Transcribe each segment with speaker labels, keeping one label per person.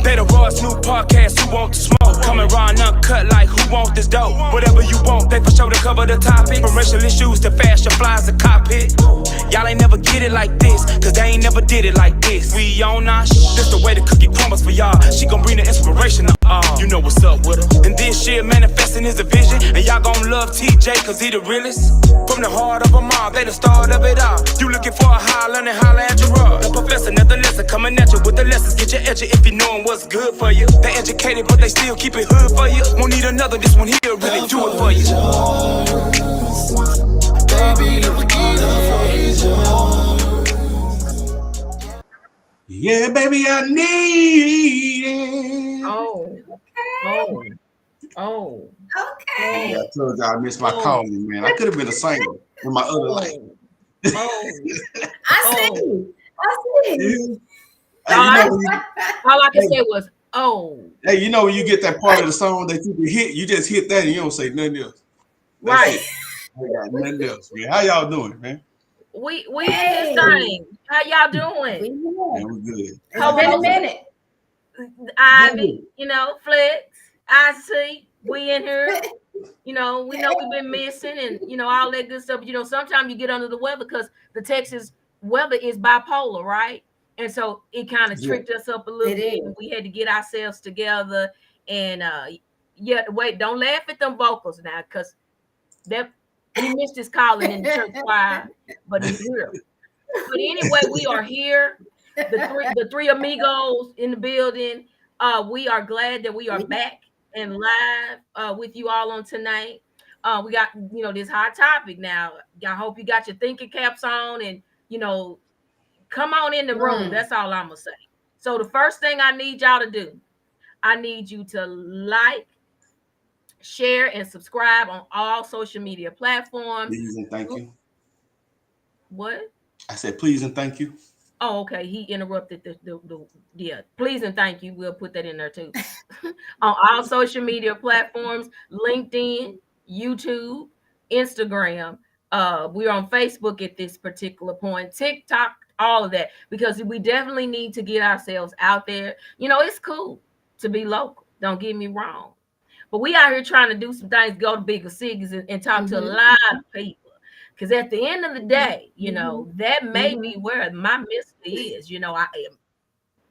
Speaker 1: Better Roy's new podcast, who want the smoke? Coming raw and uncut like who want this dope? Whatever you want, they for sure to cover the topic. From racial issues to fashion flies to cockpit. Y'all ain't never get it like this, cause they ain't never did it like this. We on our this the way the cookie crumbles for y'all. She gon' bring the inspiration to all. You know what's up with her. And this shit manifesting is a vision. And y'all gon' love TJ cause he the realest. From the heart of a mom, they the start of it all. You looking for a high learning, holla at your rug. The professor, nothing lesson, coming at you with the lessons. Get your edge if you knowin' what's good for you. They educated, but they still keep it hood for you. Won't need another, this one here really do it for you.
Speaker 2: Baby, yeah, baby, I need it.
Speaker 3: Okay.
Speaker 2: Yeah, I told you I missed my calling, man. I could have been a singer in my other life.
Speaker 3: I see.
Speaker 4: All I can say was,
Speaker 2: Hey, you know when you get that part of the song that you can hit, you just hit that and you don't say nothing else.
Speaker 4: right.
Speaker 2: I got nothing else, man. How y'all doing, man?
Speaker 4: We in this thing. How y'all doing?
Speaker 2: Man, we good.
Speaker 3: It's been a minute.
Speaker 4: Ivy, Flex, I see, we in here. We know we've been missing and all that good stuff. Sometimes you get under the weather because the Texas weather is bipolar, right? And so it kind of tricked us up a little bit. And we had to get ourselves together. And wait, don't laugh at them vocals now, because that we missed his calling in the church choir, but he's here. But anyway, we are here. The three amigos in the building. We are glad that we are back and live with you all on tonight. We got this hot topic now. I hope you got your thinking caps on and come on in the room. That's all I'm gonna say. So the first thing I need y'all to do, I need you to like, share, and subscribe on all social media platforms.
Speaker 2: Please and thank you.
Speaker 4: What?
Speaker 2: I said please and thank you.
Speaker 4: Oh, okay. He interrupted the please and thank you. We'll put that in there too. On all social media platforms, LinkedIn, YouTube, Instagram. We're on Facebook at this particular point, TikTok, all of that, because we definitely need to get ourselves out there. It's cool to be local. Don't get me wrong. But we out here trying to do some things, go to bigger cities and talk to a lot of people. Because at the end of the day, that may be where my miss is. I am.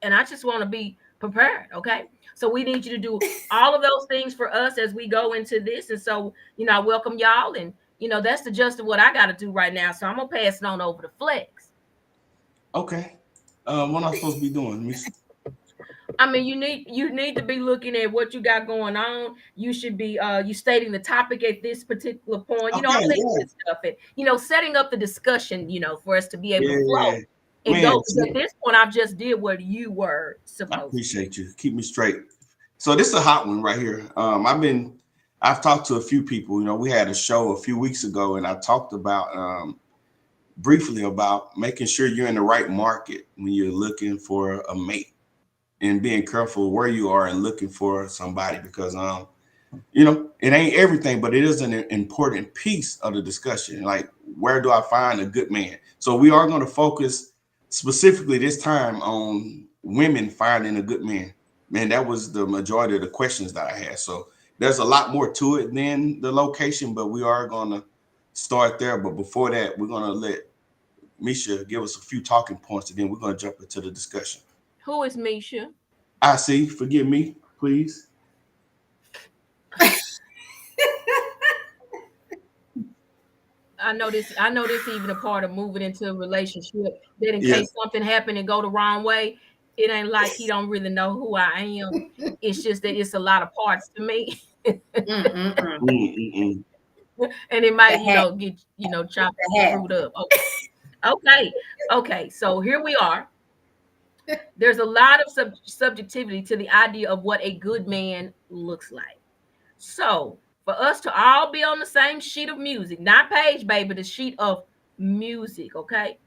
Speaker 4: And I just want to be prepared. Okay. So we need you to do all of those things for us as we go into this. And so, I welcome y'all. And, that's the gist of what I got to do right now. So I'm going to pass it on over to Flex.
Speaker 2: Okay. What am I supposed to be doing?
Speaker 4: I mean, you need to be looking at what you got going on. You should be you stating the topic at this particular point. All that good stuff, and setting up the discussion. For us to be able to flow and go. Because at this point, I've just did what you were supposed.
Speaker 2: I appreciate you. Keep me straight. So this is a hot one right here. I've talked to a few people. We had a show a few weeks ago, and I talked about briefly about making sure you're in the right market when you're looking for a mate. And being careful where you are and looking for somebody, because it ain't everything, but it is an important piece of the discussion. Like, where do I find a good man? So we are going to focus specifically this time on women finding a good man. Man, that was the majority of the questions that I had. So there's a lot more to it than the location, but we are going to start there. But before that, we're going to let Misha give us a few talking points, and then we're going to jump into the discussion.
Speaker 4: Who is Misha?
Speaker 2: I see. Forgive me, please.
Speaker 4: I know this even a part of moving into a relationship, that in case something happened and go the wrong way, it ain't like he don't really know who I am. It's just that it's a lot of parts to me. And it might, get, chopped and screwed up. Okay. So here we are. There's a lot of subjectivity to the idea of what a good man looks like. So for us to all be on the same sheet of music, not page, baby, the sheet of music. Okay,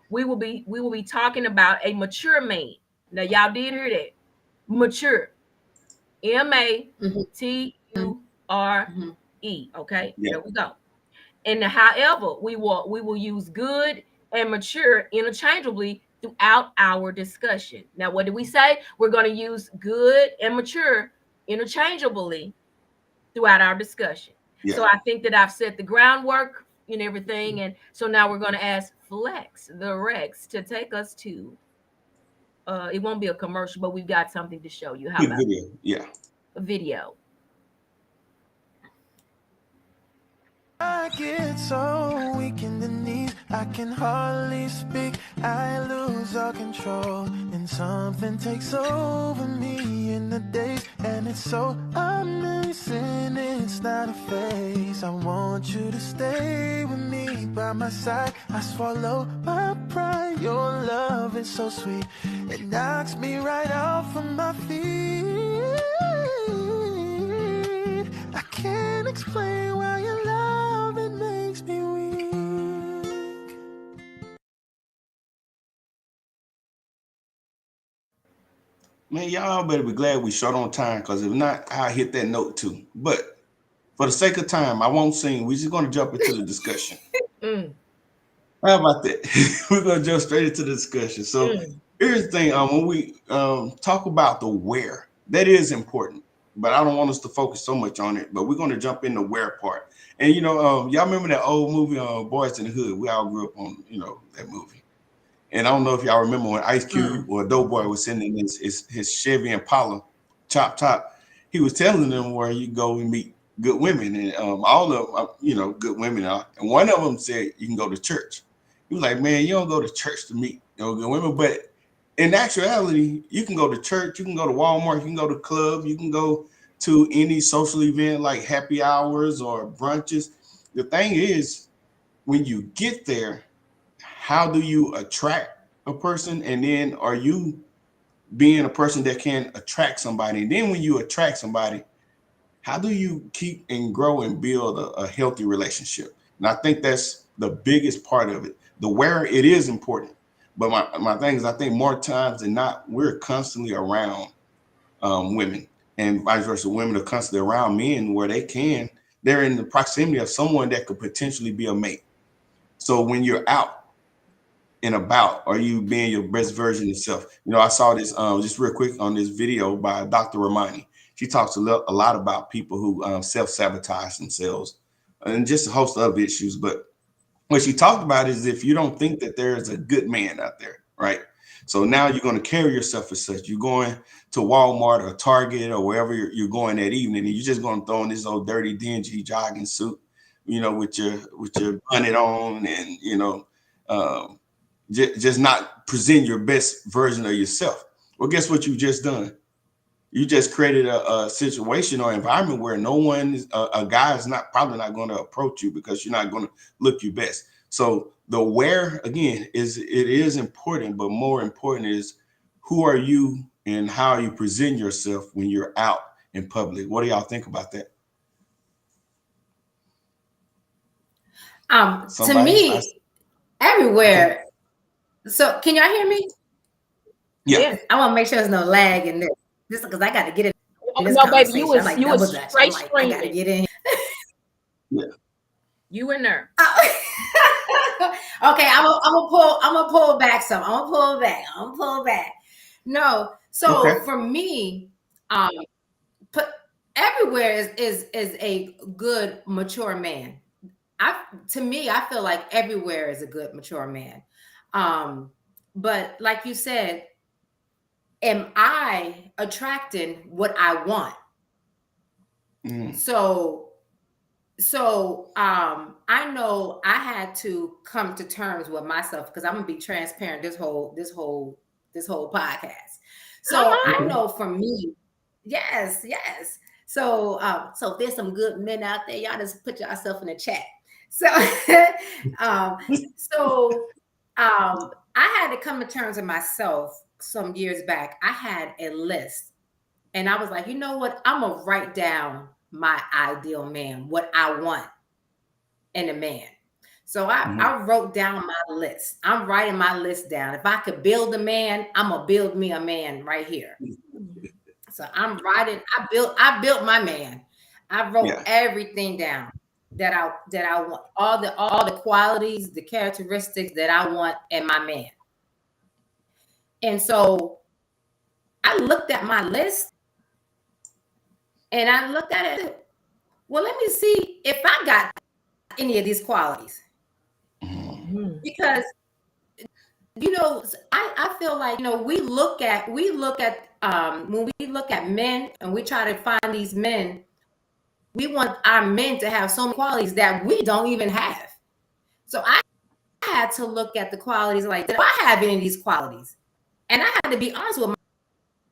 Speaker 4: we will be talking about a mature man. Now, y'all did hear that. Mature. MATURE. Okay,
Speaker 2: Yeah.
Speaker 4: there we go. And however, we will use good and mature interchangeably throughout our discussion. Now, what did we say? We're going to use good and mature interchangeably throughout our discussion.
Speaker 2: Yeah.
Speaker 4: So I think that I've set the groundwork and everything. And so now we're going to ask Flex, the Rex, to take us to it won't be a commercial, but we've got something to show you. How
Speaker 2: Quick
Speaker 4: about
Speaker 2: video? Yeah.
Speaker 4: a video?
Speaker 5: I get so weak in the knees, I can hardly speak, I lose all control, and something takes over me in the days, and it's so amazing, it's not a phase. I want you to stay with me by my side, I swallow my pride, your love is so sweet, it knocks me right out from my feet. I can't explain why your love, it makes me weak.
Speaker 2: Man, y'all better be glad we short on time, because if not, I'll hit that note too. But for the sake of time, I won't sing. We're just going to jump into the discussion. How about that? We're going to jump straight into the discussion. So here's the thing. When we talk about the where, that is important. But I don't want us to focus so much on it. But we're going to jump in the where part. And, y'all remember that old movie, Boys in the Hood? We all grew up on, that movie. And I don't know if y'all remember when Ice Cube or Doughboy was sitting in his Chevy Impala, chop top. He was telling them where you go and meet good women. And all of them, good women are. And one of them said, you can go to church. He was like, man, you don't go to church to meet good women. But in actuality, you can go to church, you can go to Walmart, you can go to club, you can go to any social event like happy hours or brunches. The thing is, when you get there, how do you attract a person? And then are you being a person that can attract somebody? And then when you attract somebody, how do you keep and grow and build a healthy relationship? And I think that's the biggest part of it. The where, it is important. But my thing is, I think more times than not, we're constantly around women, and vice versa. Women are constantly around men where they're in the proximity of someone that could potentially be a mate. So when you're out and about, are you being your best version of yourself? I saw this just real quick on this video by Dr. Ramani. She talks a lot about people who self-sabotage themselves and just a host of issues. But what she talked about is, if you don't think that there is a good man out there, right? So now you're going to carry yourself as such. You're going to Walmart or Target or wherever you're going that evening, and you're just going to throw in this old dirty, dingy jogging suit, with your bonnet on, and just not present your best version of yourself. Well, guess what you just done? You just created a situation or environment where no one, a guy is probably not going to approach you because you're not going to look your best. So the where, again, it is important, but more important is, who are you and how you present yourself when you're out in public? What do y'all think about that?
Speaker 3: To me, everywhere. So can y'all hear me?
Speaker 2: Yeah.
Speaker 3: I want to make sure there's no lag in this. Just because I got to get in.
Speaker 4: No, baby, you was straight
Speaker 3: I got to get in.
Speaker 2: Yeah.
Speaker 4: You in there?
Speaker 3: Okay, I'm gonna pull back some. I'm gonna pull back. No, so for me, everywhere is a good mature man. To me, I feel like everywhere is a good mature man. But like you said, am I attracting what I want? So I know I had to come to terms with myself, because I'm gonna be transparent this whole podcast. So I know for me, yes. So if there's some good men out there, y'all just put yourself in the chat. So I had to come to terms with myself some years back. I had a list, and I was like, you know what? I'm gonna write down my ideal man, what I want in a man. So
Speaker 2: Mhm.
Speaker 3: I wrote down my list. I'm writing my list down. If I could build a man, I'm gonna build me a man right here. So I'm writing. I built my man. I wrote
Speaker 2: Yeah.
Speaker 3: everything down that I want, all the qualities, the characteristics that I want in my man. And so I looked at my list and I looked at it. Well, let me see if I got any of these qualities.
Speaker 2: Mhm.
Speaker 3: Because I feel like we look at when we look at men and we try to find these men, we want our men to have so many qualities that we don't even have. So I had to look at the qualities like, do I have any of these qualities? And I had to be honest with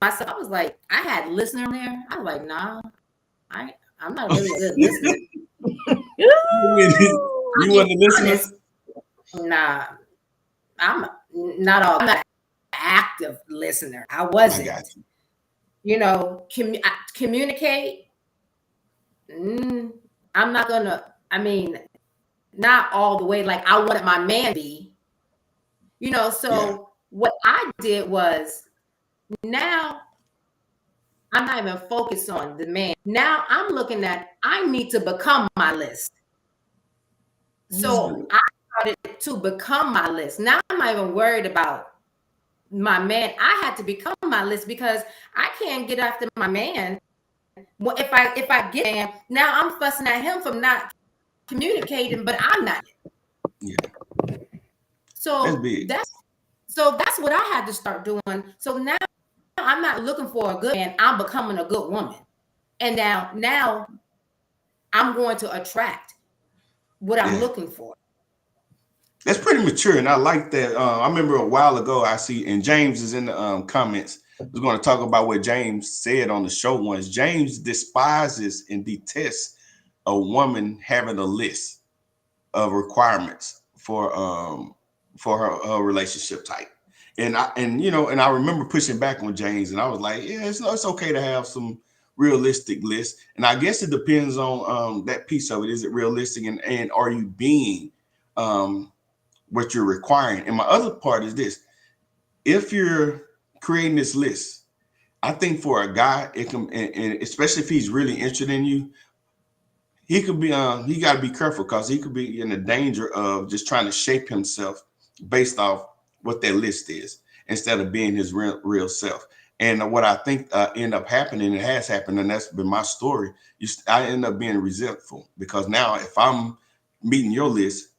Speaker 3: myself. I was like, I had listener there. I was like, nah, I'm not really a good listener.
Speaker 2: You wasn't a listener?
Speaker 3: Honest, nah, I'm not an active listener. I
Speaker 2: I
Speaker 3: wasn't.
Speaker 2: got you.
Speaker 3: Communicate. I'm not gonna. I mean, not all the way like I wanted my man to be. So what I did was, now I'm not even focused on the man. Now I'm looking at, I need to become my list. So I started to become my list. Now I'm not even worried about my man. I had to become my list because I can't get after my man. Well, if I get him, now I'm fussing at him for not communicating, but I'm not.
Speaker 2: Yeah.
Speaker 3: So
Speaker 2: That's big.
Speaker 3: that's what I had to start doing. So now I'm not looking for a good man. I'm becoming a good woman. And now I'm going to attract what I'm
Speaker 2: Yeah.
Speaker 3: looking for.
Speaker 2: That's pretty mature, and I like that. I remember a while ago, I see, and James is in the comments. We're going to talk about what James said on the show once. James despises and detests a woman having a list of requirements for her relationship type. And I remember pushing back on James, and I was like, yeah, it's okay to have some realistic lists. And I guess it depends on that piece of it. Is it realistic, and are you being what you're requiring? And my other part is this: if you're creating this list, I think for a guy, it can, and especially if he's really interested in you, he could be he got to be careful, because he could be in the danger of just trying to shape himself based off what that list is, instead of being his real self. And what I think end up happening, it has happened, and that's been my story. I end up being resentful, because now if I'm meeting your list,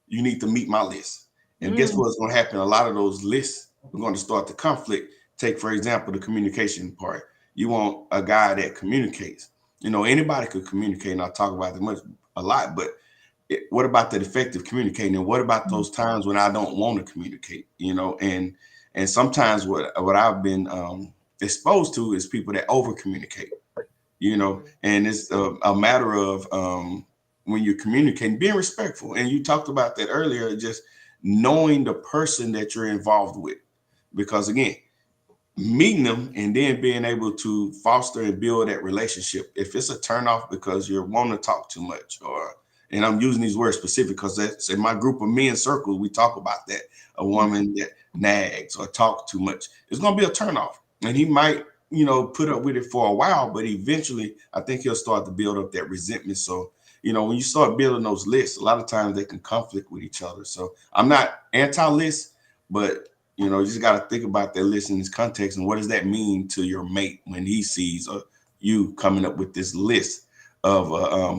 Speaker 2: you need to meet my list. And guess what's going to happen? A lot of those lists are going to start to conflict. Take, for example, the communication part. You want a guy that communicates. Anybody could communicate, and I'll talk about it a lot, but what about that effective communicating? And what about those times when I don't want to communicate? And sometimes what I've been exposed to is people that over communicate, and it's a matter of when you're communicating, being respectful. And you talked about that earlier, just knowing the person that you're involved with, because again, meeting them and then being able to foster and build that relationship. If it's a turnoff because you're wanting to talk too much, and I'm using these words specific because that's in my group of men circles, we talk about that. A woman that nags or talk too much, it's going to be a turnoff. And he might, put up with it for a while, but eventually I think he'll start to build up that resentment. So, when you start building those lists, a lot of times they can conflict with each other. So I'm not anti-list, but you just got to think about that list in this context, and what does that mean to your mate when he sees you coming up with this list of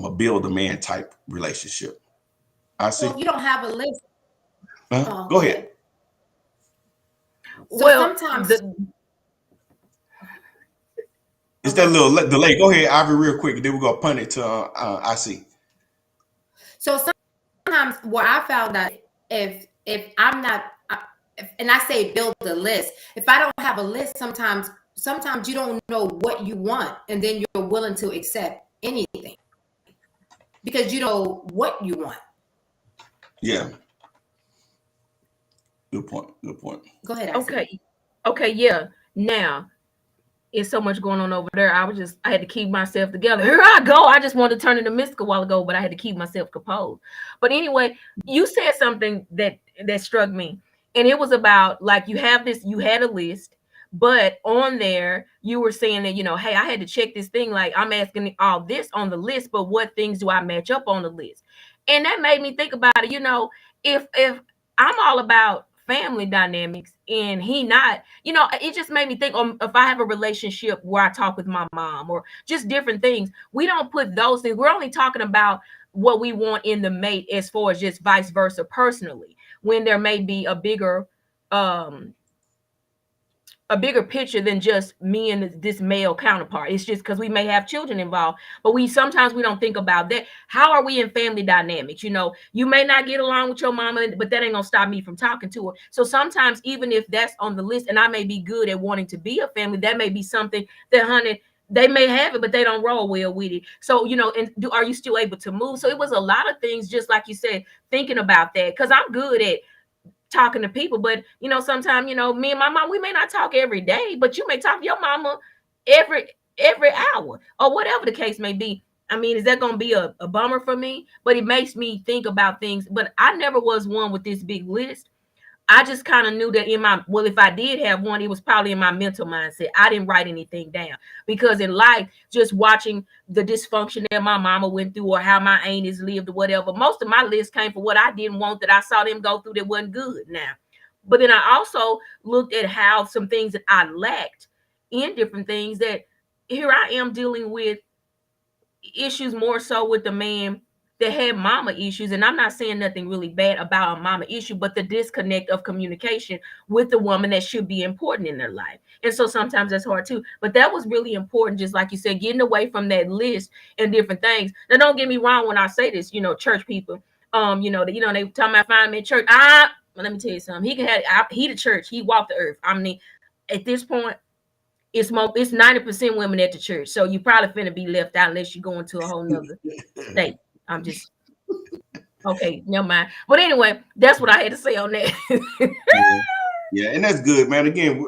Speaker 2: a build a man type relationship. I see.
Speaker 3: Well, you don't have a list.
Speaker 2: Go ahead.
Speaker 3: So sometimes
Speaker 2: it's that little delay. Go ahead, Ivy, real quick, and then we're gonna punt it to I see.
Speaker 3: So sometimes what I found out, if I'm not, and I say build a list, if I don't have a list, sometimes you don't know what you want, and then you're willing to accept anything because you know what you want.
Speaker 2: Yeah. Good point.
Speaker 3: Go ahead.
Speaker 4: Okay. Yeah. Now, it's so much going on over there. I had to keep myself together. Here I go. I just wanted to turn into Mystic a while ago, but I had to keep myself composed. But anyway, you said something that struck me. And it was about like you had a list, but on there you were saying that, hey, I had to check this thing. Like I'm asking all this on the list, but what things do I match up on the list? And that made me think about it. If I'm all about family dynamics and he not, it just made me think, if I have a relationship where I talk with my mom or just different things, we don't put those things. We're only talking about what we want in the mate as far as just vice versa personally, when there may be a bigger picture than just me and this male counterpart. It's just because we may have children involved, but sometimes we don't think about that. How are we in family dynamics? You may not get along with your mama, but that ain't gonna stop me from talking to her. So sometimes, even if that's on the list and I may be good at wanting to be a family, that may be something that, honey, they may have it, but they don't roll well with it. So, are you still able to move? So it was a lot of things, just like you said, thinking about that, because I'm good at talking to people, but sometimes, me and my mom, we may not talk every day, but you may talk to your mama every hour or whatever the case may be. I mean, is that going to be a bummer for me? But it makes me think about things. But I never was one with this big list. I just kind of knew that if I did have one, it was probably in my mental mindset. I didn't write anything down, because in life, just watching the dysfunction that my mama went through or how my aunties lived or whatever, most of my list came from what I didn't want, that I saw them go through that wasn't good now. But then I also looked at how some things that I lacked in different things, that here I am dealing with issues more so with the man that had mama issues. And I'm not saying nothing really bad about a mama issue, but the disconnect of communication with the woman that should be important in their life. And so sometimes that's hard too. But that was really important, just like you said, getting away from that list and different things. Now, don't get me wrong when I say this, church people, they talking about find me in church. Let me tell you something. He the church, he walked the earth. I mean, at this point, it's 90% women at the church. So you probably finna be left out unless you go into a whole nother state. I'm just okay, never mind. But anyway, that's what I had to say on that.
Speaker 2: Yeah, and that's good, man. Again,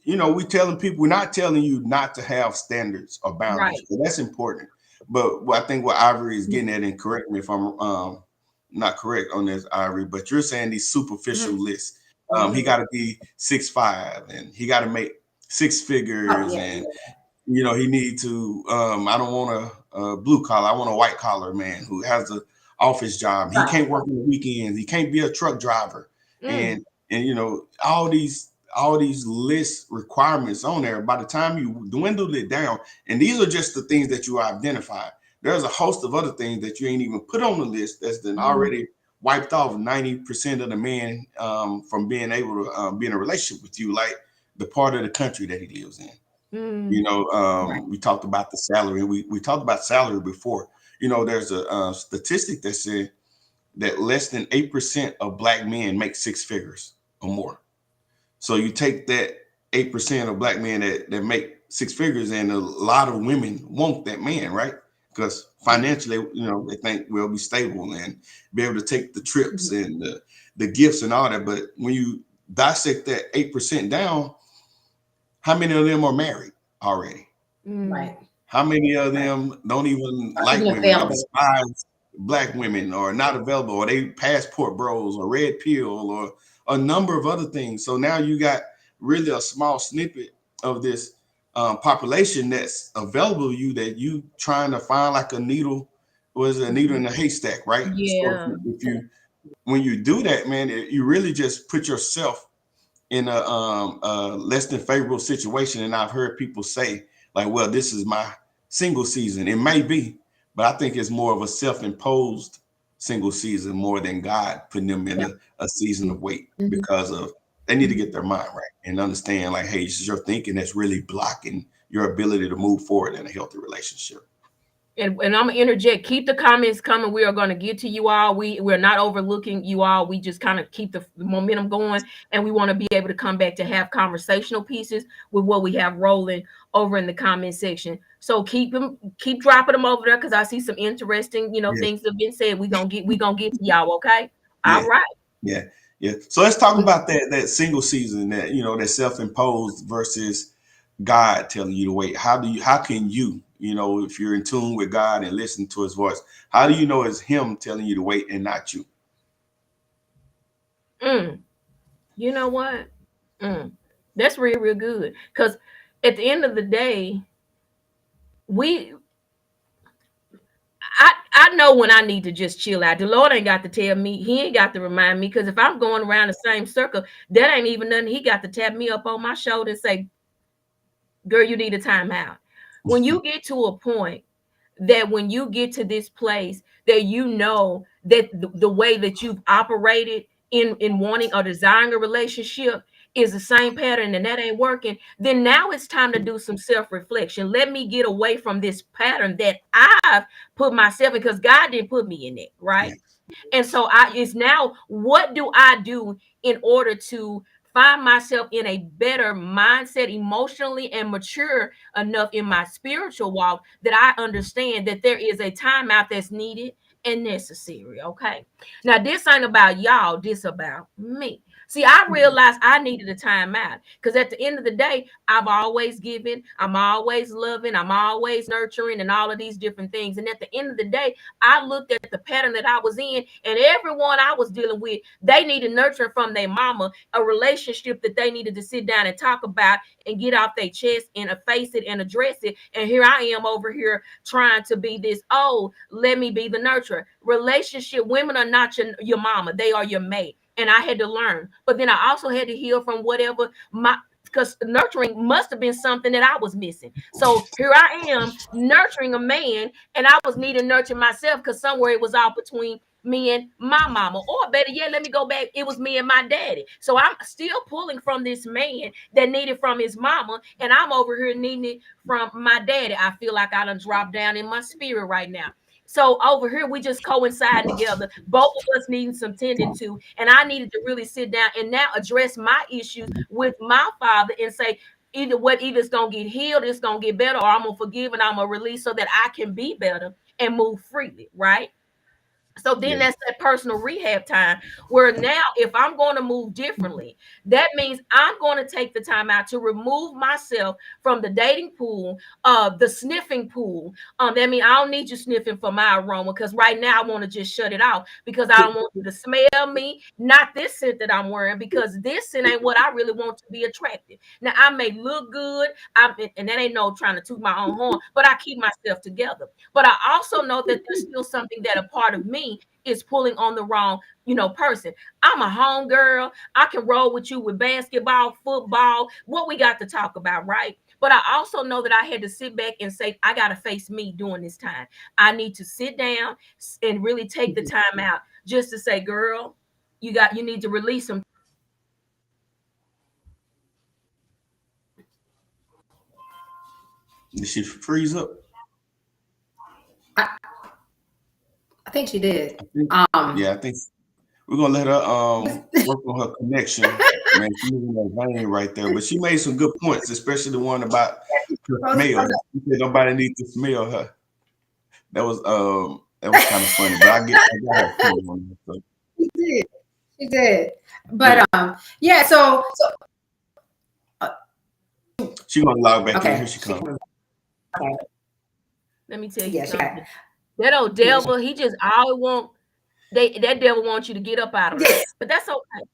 Speaker 2: we telling people, we're not telling you not to have standards or boundaries. Right. So that's important. But I think what Ivory is getting at, and correct me if I'm not correct on this, Ivory, but you're saying these superficial lists. He got to be 6'5", and he got to make 6 figures, and he need to. I don't want a blue collar. I want a white collar man who has an office job. He can't work on the weekends. He can't be a truck driver, and all these list requirements on there. By the time you dwindle it down, and these are just the things that you identify. There's a host of other things that you ain't even put on the list that's been already wiped off 90% of the men from being able to be in a relationship with you, like the part of the country that he lives in. We talked about the salary. We talked about salary before. There's a statistic that said that less than 8% of Black men make 6 figures or more. So you take that 8% of Black men that make 6 figures, and a lot of women want that man, right? Because financially, they think we'll be stable and be able to take the trips and the gifts and all that. But when you dissect that 8% down, how many of them are married already?
Speaker 3: Right.
Speaker 2: How many of them don't even like women, or despise Black women, or not available, or they passport bros, or red pill, or a number of other things? So now you got really a small snippet of this population that's available to you, that you trying to find like a needle in a haystack, right?
Speaker 4: Yeah.
Speaker 2: So when you do that, man, you really just put yourself in a less than favorable situation. And I've heard people say, like, well, this is my single season. It may be, but I think it's more of a self-imposed single season more than God putting them in a season of wait, because of they need to get their mind right and understand, like, hey, this is your thinking that's really blocking your ability to move forward in a healthy relationship.
Speaker 4: And I'm gonna interject. Keep the comments coming. We are going to get to you all. We're not overlooking you all. We just kind of keep the momentum going, and we want to be able to come back to have conversational pieces with what we have rolling over in the comment section. So keep dropping them over there, because I see some interesting, things that have been said. We gonna get to y'all. Okay. All right.
Speaker 2: Yeah. So let's talk about that single season, that that self-imposed versus God telling you to wait? How can you, if you're in tune with God and listen to his voice, how do you know it's him telling you to wait and not you?
Speaker 4: You know what? That's real, real good. Because at the end of the day, I know when I need to just chill out. The Lord ain't got to tell me. He ain't got to remind me. Because if I'm going around the same circle, that ain't even nothing. He got to tap me up on my shoulder and say, girl, you need a timeout. When you get to a point that when you get to this place that you know that the way that you've operated in wanting or desiring a relationship is the same pattern and that ain't working, then now it's time to do some self-reflection. Let me get away from this pattern that I've put myself in, because God didn't put me in it, right? And so it's now, what do I do in order to find myself in a better mindset emotionally and mature enough in my spiritual walk that I understand that there is a timeout that's needed and necessary. Okay. Now, this ain't about y'all, this about me. See, I realized I needed a timeout because at the end of the day, I've always given, I'm always loving, I'm always nurturing, and all of these different things. And at the end of the day, I looked at the pattern that I was in, and everyone I was dealing with, they needed nurturing from their mama, a relationship that they needed to sit down and talk about and get off their chest and face it and address it. And here I am over here trying to be this, oh, let me be the nurturer. Relationship, women are not your mama, they are your mate. And I had to learn, but then I also had to heal from whatever because nurturing must have been something that I was missing. So here I am nurturing a man, and I was needing to nurture myself because somewhere it was all between me and my mama, or better yet, let me go back, it was me and my daddy. So I'm still pulling from this man that needed from his mama, and I'm over here needing it from my daddy. I feel like I done dropped down in my spirit right now. So over here, we just coincide together, both of us needing some tending to, and I needed to really sit down and now address my issues with my father and say, either it's gonna get healed, it's gonna get better, or I'm gonna forgive and I'm gonna release so that I can be better and move freely, right? So then that's that personal rehab time where now if I'm going to move differently, that means I'm going to take the time out to remove myself from the dating pool, the sniffing pool. That means I don't need you sniffing for my aroma because right now I want to just shut it off because I don't want you to smell me, not this scent that I'm wearing, because this scent ain't what I really want to be attractive. Now I may look good, and that ain't no trying to toot my own horn, but I keep myself together. But I also know that there's still something that a part of me is pulling on the wrong, person. I'm a home girl. I can roll with you with basketball, football, what we got to talk about, right? But I also know that I had to sit back and say, I got to face me during this time. I need to sit down and really take the time out just to say, girl, you need to release some.
Speaker 2: Did she freeze up?
Speaker 3: I think she did.
Speaker 2: Yeah, I think we're gonna let her work on her connection. Man, she's in that vein right there. But she made some good points, especially the one about her smell. She said nobody needs to smell her. That was kind of funny. But I got her point on that. So.
Speaker 3: She did. But yeah, so
Speaker 2: she's gonna log back in. Here she comes.
Speaker 3: Okay.
Speaker 4: Let me tell you something. That old devil, he just always that devil wants you to get up out of it. But that's okay.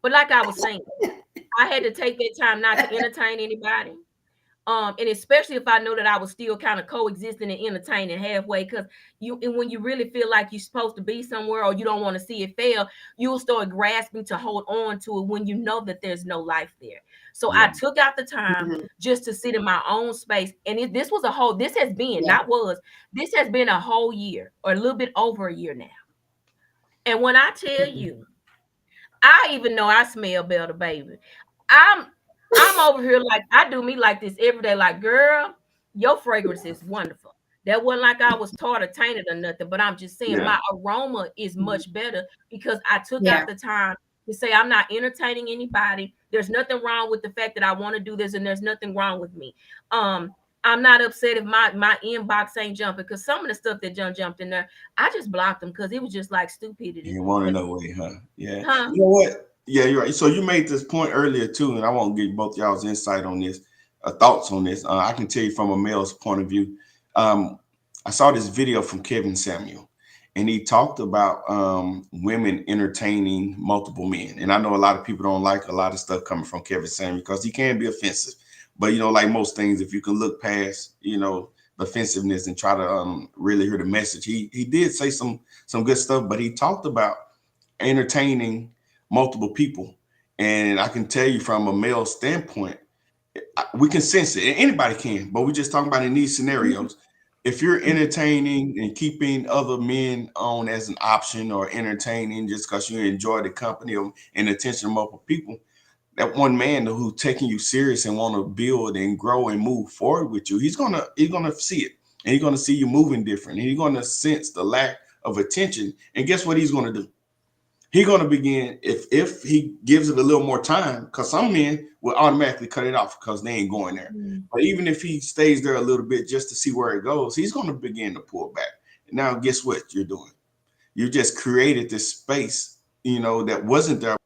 Speaker 4: But like I was saying, I had to take that time not to entertain anybody. And especially if I know that I was still kind of coexisting and entertaining halfway, because when you really feel like you're supposed to be somewhere or you don't want to see it fail, you'll start grasping to hold on to it when you know that there's no life there. So I took out the time just to sit in my own space. And this has been a whole year or a little bit over a year now. And when I tell you, I even know I smell better, baby. I'm over here like I do me like this every day. Like, girl, your fragrance is wonderful. That wasn't like I was taught or tainted or nothing, but I'm just saying my aroma is much better because I took out the time to say I'm not entertaining anybody. There's nothing wrong with the fact that I want to do this, and there's nothing wrong with me. I'm not upset if my inbox ain't jumping because some of the stuff that jumped in there, I just blocked them because it was just like stupidity.
Speaker 2: You want to know way, huh? Yeah. Huh? You know what? Yeah, you're right. So you made this point earlier too, and I want to get both y'all's insight on this. thoughts on this. I can tell you from a male's point of view. I saw this video from Kevin Samuel, and he talked about women entertaining multiple men. And I know a lot of people don't like a lot of stuff coming from Kevin Samuel because he can be offensive. But, you know, like most things, if you can look past, you know, the offensiveness and try to really hear the message, he did say some good stuff, but he talked about entertaining multiple people. And I can tell you from a male standpoint, we can sense it. Anybody can, but we're just talking about in these scenarios. If you're entertaining and keeping other men on as an option or entertaining just because you enjoy the company and attention of multiple people, that one man who's taking you serious and want to build and grow and move forward with you, he's gonna see it, and he's gonna see you moving different, and he's gonna sense the lack of attention. And guess what he's gonna do? He's gonna begin, if he gives it a little more time, because some men will automatically cut it off because they ain't going there. But even if he stays there a little bit just to see where it goes, he's gonna begin to pull back. And now guess what you're doing? You just created this space, you know, that wasn't there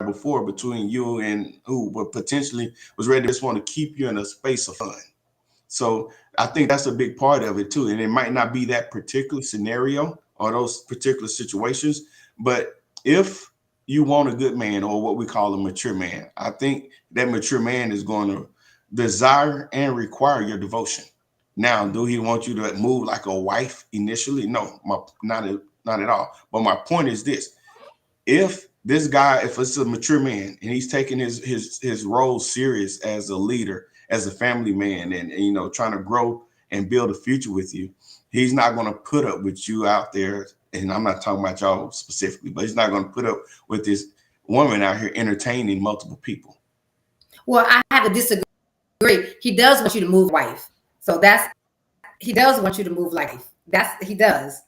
Speaker 2: before between you and who would potentially was ready to just want to keep you in a space of fun. So I think that's a big part of it too. And it might not be that particular scenario or those particular situations, but if you want a good man, or what we call a mature man, I think that mature man is going to desire and require your devotion. Now, do he want you to move like a wife initially? No, not at all. But my point is this: if this guy, if it's a mature man and he's taking his role serious as a leader, as a family man, and you know, trying to grow and build a future with you, he's not going to put up with you out there. And I'm not talking about y'all specifically, but he's not going to put up with this woman out here entertaining multiple people.
Speaker 3: Well, I have to disagree. He does want you to move wife. So he does want you to move life. He does.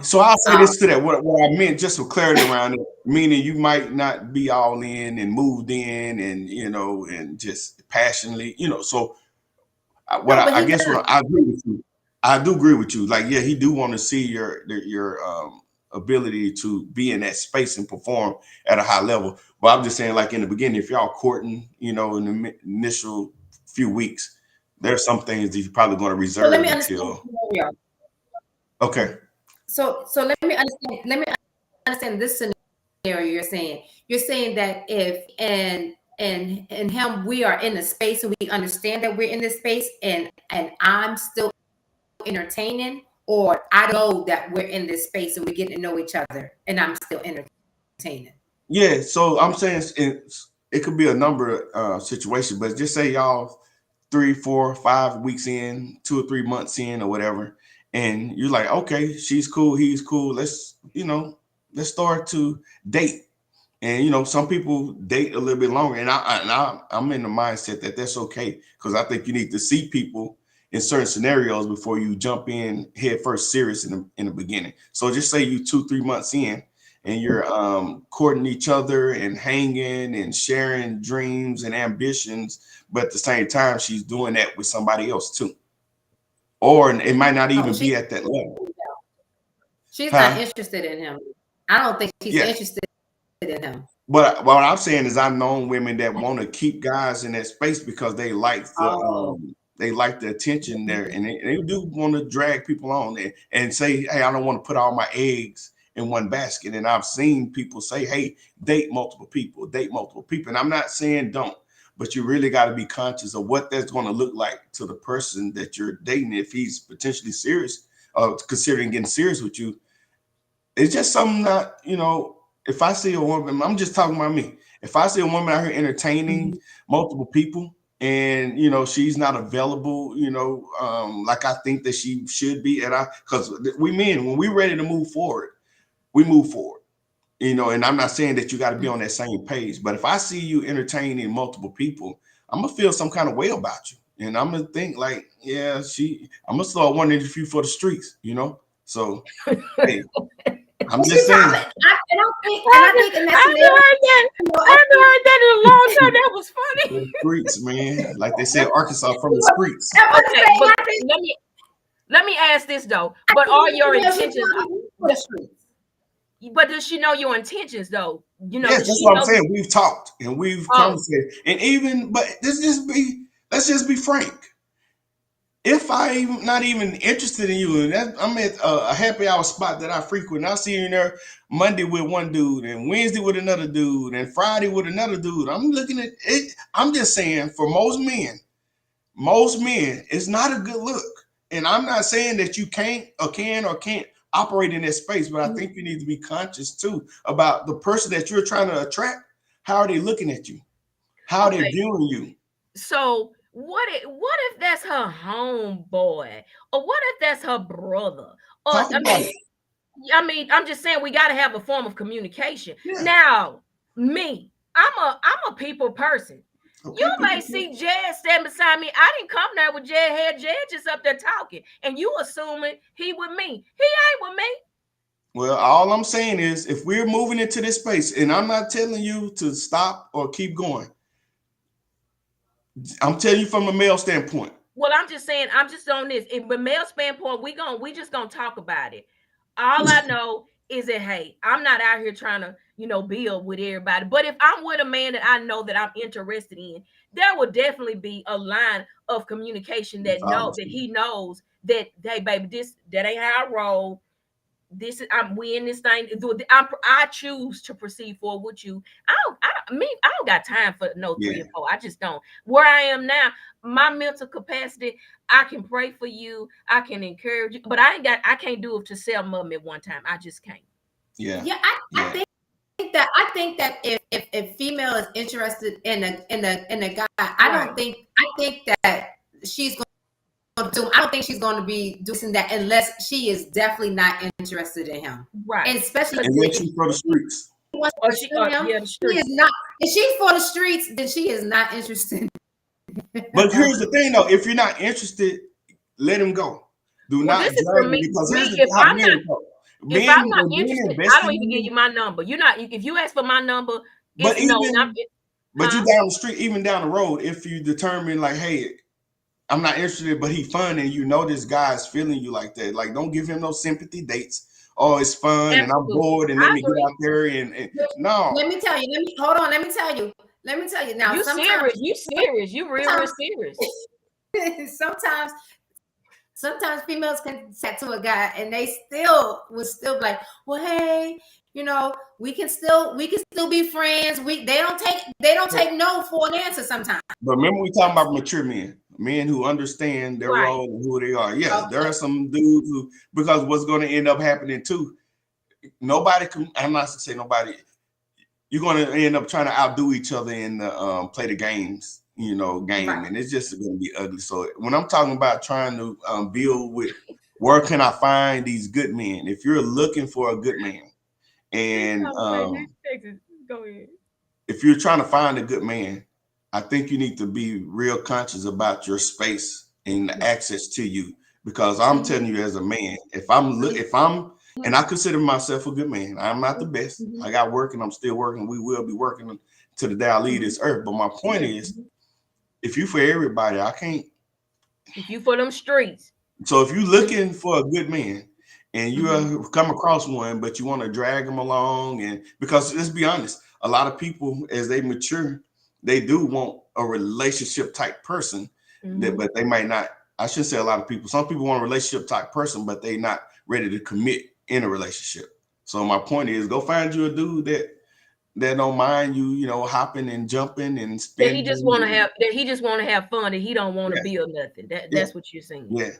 Speaker 2: So I'll say this to that. What I meant, just for clarity around it, meaning you might not be all in and moved in and, you know, and just passionately, you know. So I agree with you. I do agree with you. Like, yeah, he do want to see your ability to be in that space and perform at a high level. But I'm just saying, like in the beginning, if y'all courting, you know, in the initial few weeks, there's some things that you're probably going to reserve until. Okay.
Speaker 3: So let me understand this scenario you're saying. You're saying that if and him, we are in the space and we understand that we're in this space, and I'm still entertaining, or I know that we're in this space and we're getting to know each other and I'm still entertaining.
Speaker 2: Yeah. So I'm saying it could be a number of situations, but just say y'all 3, 4, 5 weeks in, 2 or 3 months in, or whatever. And you're like, okay, she's cool, he's cool. Let's start to date. And, you know, some people date a little bit longer. And I'm in the mindset that that's okay, because I think you need to see people in certain scenarios before you jump in head first serious in the beginning. So just say you 2, 3 months in and you're courting each other and hanging and sharing dreams and ambitions. But at the same time, she's doing that with somebody else too. Or it might not even be at that level.
Speaker 3: She's not interested in him. I don't think she's interested in him.
Speaker 2: But what I'm saying is, I've known women that want to keep guys in that space because they like the attention there, and they do want to drag people on there and say, hey, I don't want to put all my eggs in one basket. And I've seen people say, hey, date multiple people. And I'm not saying don't. But you really got to be conscious of what that's going to look like to the person that you're dating. If he's potentially serious, considering getting serious with you, it's just something that, you know, if I see a woman, I'm just talking about me. If I see a woman out here entertaining multiple people and, you know, she's not available, you know, like I think that she should be, because we men, when we're ready to move forward, we move forward. You know, and I'm not saying that you got to be on that same page, but if I see you entertaining multiple people, I'm gonna feel some kind of way about you, and I'm gonna think like, yeah, I'm gonna start wondering if you for the streets, you know. So, hey, I'm just saying.
Speaker 4: I haven't heard that in a long time. That was funny.
Speaker 2: The streets, man, like they said, Arkansas from the streets.
Speaker 4: Okay, but let me ask this though. But are your intentions? But does she know your intentions though? You know,
Speaker 2: Yes,
Speaker 4: does
Speaker 2: that's
Speaker 4: she
Speaker 2: what I'm
Speaker 4: know?
Speaker 2: saying. We've talked and we've conversated, and even, but let's just be frank. If I'm not even interested in you, and I'm at a happy hour spot that I frequent, I see you there Monday with one dude, and Wednesday with another dude, and Friday with another dude. I'm looking at it. I'm just saying, for most men, it's not a good look. And I'm not saying that you can't or can or can't operate in that space, but I think you need to be conscious too about the person that you're trying to attract. How are they looking at you? How are they viewing you?
Speaker 4: So what if that's her homeboy, or what if that's her brother? Or
Speaker 2: Talk about it.
Speaker 4: I'm just saying we got to have a form of communication.
Speaker 2: Yeah.
Speaker 4: Now, I'm a people person.
Speaker 2: Okay,
Speaker 4: You may see Jed standing beside me. I didn't come there with Jed just up there talking, and you assuming he with me. He ain't with me.
Speaker 2: Well, all I'm saying is if we're moving into this space, and I'm not telling you to stop or keep going, I'm telling you from a male standpoint.
Speaker 4: Well, I'm just saying, I'm just on this. In the male standpoint, we just gonna talk about it. All I know is that, hey, I'm not out here trying to, build with everybody. But if I'm with a man that I know that I'm interested in, there will definitely be a line of communication that he knows that, hey, baby, that ain't how I roll. This is we in this thing. I choose to proceed forward with you. I don't got time for no 3 and 4. I just don't. Where I am now, my mental capacity, I can pray for you, I can encourage you, but I can't do it to sell mom at one time. I just can't.
Speaker 3: Yeah. I think that if female is interested in a guy, I think that she's going to do. I don't think she's going to be doing that unless she is definitely not interested in him.
Speaker 4: Right.
Speaker 3: And especially
Speaker 2: unless she's for the streets.
Speaker 3: The streets. She is not. If she's for the streets, then she is not interested.
Speaker 2: But here's the thing, though: if you're not interested, let him go. Do not drag me, because
Speaker 4: if I'm not interested, I don't even give you my number. If you ask for my number,
Speaker 2: but you down the street, even down the road, if you determine like, hey, I'm not interested, but he's fun, and this guy's feeling you like that, like, don't give him no sympathy dates. Oh, it's fun. Absolutely. And I'm bored, and let me get out there and no.
Speaker 3: Let me tell you. Let me tell you. Now,
Speaker 4: you serious? You real serious?
Speaker 3: Sometimes females can chat to a guy and they still like, well, hey, we can still be friends. They don't take no for an answer sometimes.
Speaker 2: But remember, we talking about mature men who understand their role and who they are. Yeah, there are some dudes who, because what's going to end up happening too, nobody can. I'm not to say nobody. You're going to end up trying to outdo each other in the play the games, and it's just going to be ugly. So when I'm talking about trying to build with, where can I find these good men? If you're looking for a good man, and
Speaker 4: go ahead.
Speaker 2: If you're trying to find a good man, I think you need to be real conscious about your space and the access to you, because I'm telling you, as a man, if I'm and I consider myself a good man. I'm not the best. I got work and I'm still working. We will be working to the day I leave this earth. But my point is, if you for everybody, I can't.
Speaker 4: If you for them streets.
Speaker 2: So if you're looking for a good man and you come across one, but you want to drag them along, and because let's be honest, a lot of people, as they mature, they do want a relationship type person, but they might not. I shouldn't say a lot of people. Some people want a relationship type person, but they're not ready to commit in a relationship. So my point is, go find you a dude that don't mind you, hopping and jumping and spending.
Speaker 4: That he just want to have fun. That he don't want to build nothing. That's what you're saying.
Speaker 2: Yeah,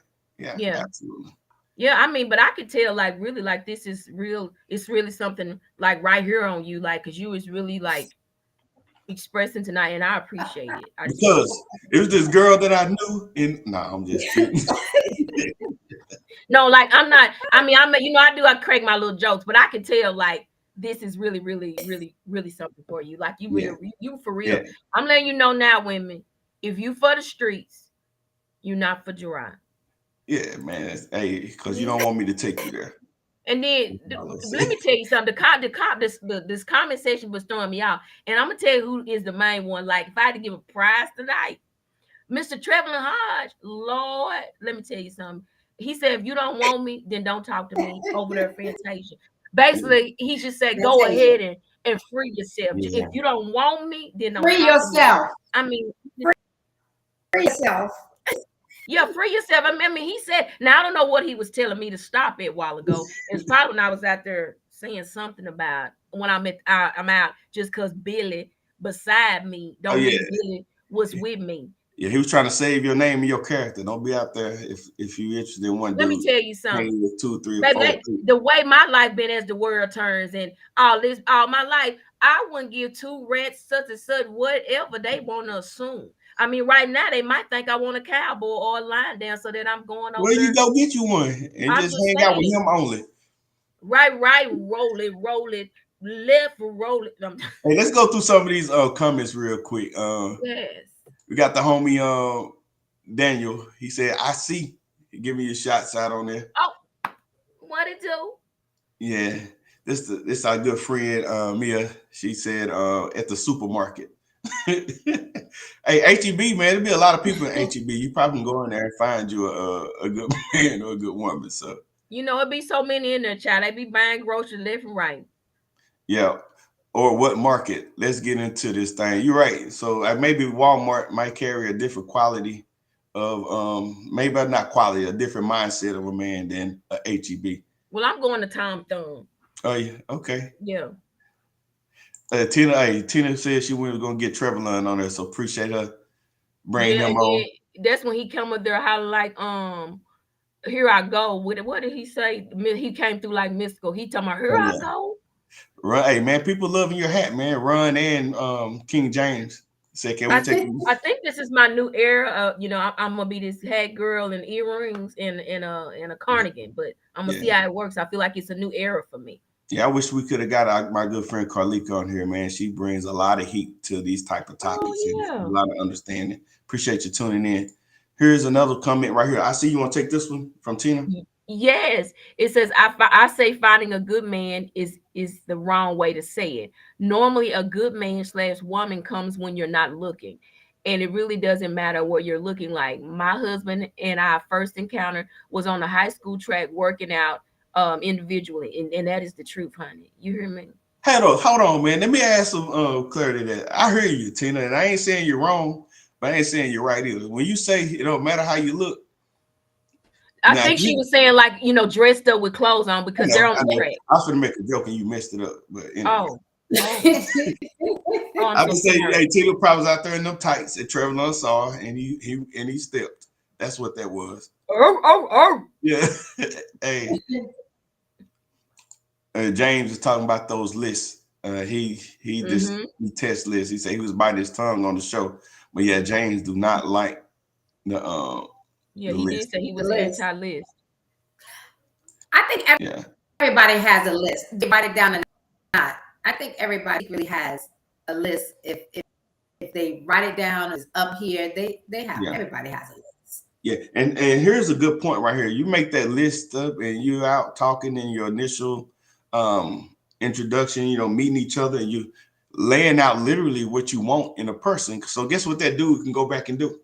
Speaker 2: absolutely.
Speaker 4: Yeah, I mean, but I could tell, like, really, like, this is real. It's really something like right here on you, like, because you was really like expressing tonight, and I appreciate it.
Speaker 2: Because it was this girl that I knew, and I'm just kidding.
Speaker 4: No, like, I'm not. I mean, I crack my little jokes, but I can tell, like, this is really, really, really, really something for you. Like, you for real. Yeah. I'm letting you know now, women, if you for the streets, you're not for Jerron.
Speaker 2: Yeah, man. Hey, because you don't want me to take you there.
Speaker 4: And then let me tell you something. This comment section was throwing me out, and I'm gonna tell you who is the main one. Like, if I had to give a prize tonight, Mr. Trevor Hodge. Lord, let me tell you something. He said, if you don't want me, then don't talk to me over there, Fantasia. Basically, he just said,
Speaker 3: That's
Speaker 4: go
Speaker 3: it.
Speaker 4: ahead and free yourself.
Speaker 2: Yeah.
Speaker 4: If you don't want me, then don't
Speaker 3: Free
Speaker 4: talk to me.
Speaker 3: yourself.
Speaker 4: I mean,
Speaker 3: Free yourself.
Speaker 4: yeah, free yourself. I mean, he said, now I don't know what he was telling me to stop it a while ago. It's probably when I was out there saying something about when I'm out just because Billy beside me don't
Speaker 2: yeah.
Speaker 4: mean Billy was with me.
Speaker 2: Yeah, he was trying to save your name and your character. Don't be out there if you're interested in one
Speaker 4: Let me
Speaker 2: dude.
Speaker 4: tell you something.
Speaker 2: With 2, 3, or
Speaker 4: Baby,
Speaker 2: 4.
Speaker 4: the way my life been as the world turns and all my life, I wouldn't give 2 rats such and such whatever they want to assume. I mean, right now they might think I want a cowboy or a line dancer that I'm going over
Speaker 2: Well,
Speaker 4: there.
Speaker 2: you go get you one and
Speaker 4: I'm
Speaker 2: just
Speaker 4: just
Speaker 2: hang out with
Speaker 4: saying.
Speaker 2: him only.
Speaker 4: Right, roll it, left, roll it.
Speaker 2: Hey, let's go through some of these comments real quick.
Speaker 4: Yes.
Speaker 2: We got the homie Daniel. He said, "I see." Give me your shots out on there.
Speaker 4: Oh, what it do?
Speaker 2: Yeah, this our good friend Mia. She said at the supermarket. Hey, HEB, man, there'll be a lot of people in HEB. You probably can go in there and find you a good man or a good woman. So
Speaker 4: You know, it be so many in there, child. They be buying groceries left and right.
Speaker 2: yeah. Or what market? Let's get into this thing. You're right. So maybe Walmart might carry a different quality of maybe not quality, a different mindset of a man than a HEB.
Speaker 4: Well, I'm going to Tom Thumb.
Speaker 2: Oh yeah, okay.
Speaker 4: Yeah.
Speaker 2: Tina said she was gonna get Trevelyan on there, so appreciate her bringing him on.
Speaker 4: That's when he come up there holler like here I go with it. What did he say? He came through like mystical. He talking about here I go.
Speaker 2: Right, hey man, people loving your hat, man. Ron and King James said, "Can we take?"
Speaker 4: I think this is my new era. You know, I'm gonna be this hat girl in earrings and a cardigan, but I'm gonna see how it works. I feel like it's a new era for me.
Speaker 2: Yeah, I wish we could have got my good friend Carlika on here, man. She brings a lot of heat to these type of topics.
Speaker 4: Oh, yeah.
Speaker 2: And a lot of understanding. Appreciate you tuning in. Here's another comment right here. I see you want to take this one from Tina.
Speaker 4: Yes, it says I say finding a good man is the wrong way to say it. Normally, a good man / woman comes when you're not looking, and it really doesn't matter what you're looking like. My husband and I first encounter was on the high school track working out individually, and that is the truth, honey. You hear me?
Speaker 2: Hold on, man. Let me add some clarity there. I hear you, Tina, and I ain't saying you're wrong, but I ain't saying you're right either. When you say it don't matter how you look.
Speaker 4: I think she was saying like, you know, dressed up with clothes on because they're on the track.
Speaker 2: I was gonna make a joke and you messed it up, but anyway.
Speaker 4: Oh,
Speaker 2: I would say, hey, Tina probably was out there in them tights that Trevelyan saw, and he stepped. That's what that was. Yeah. Hey. James is talking about those lists. He tests lists. He said he was biting his tongue on the show, but yeah, James do not like the
Speaker 4: he did say he was anti-list.
Speaker 3: I think everybody has a list. They write it down or not. I think everybody really has a list. If they write it down, it's up here. They have everybody has a list.
Speaker 2: Yeah, and here's a good point right here. You make that list up, and you out talking in your initial introduction. You know, meeting each other, and you laying out literally what you want in a person. So guess what that dude can go back and do?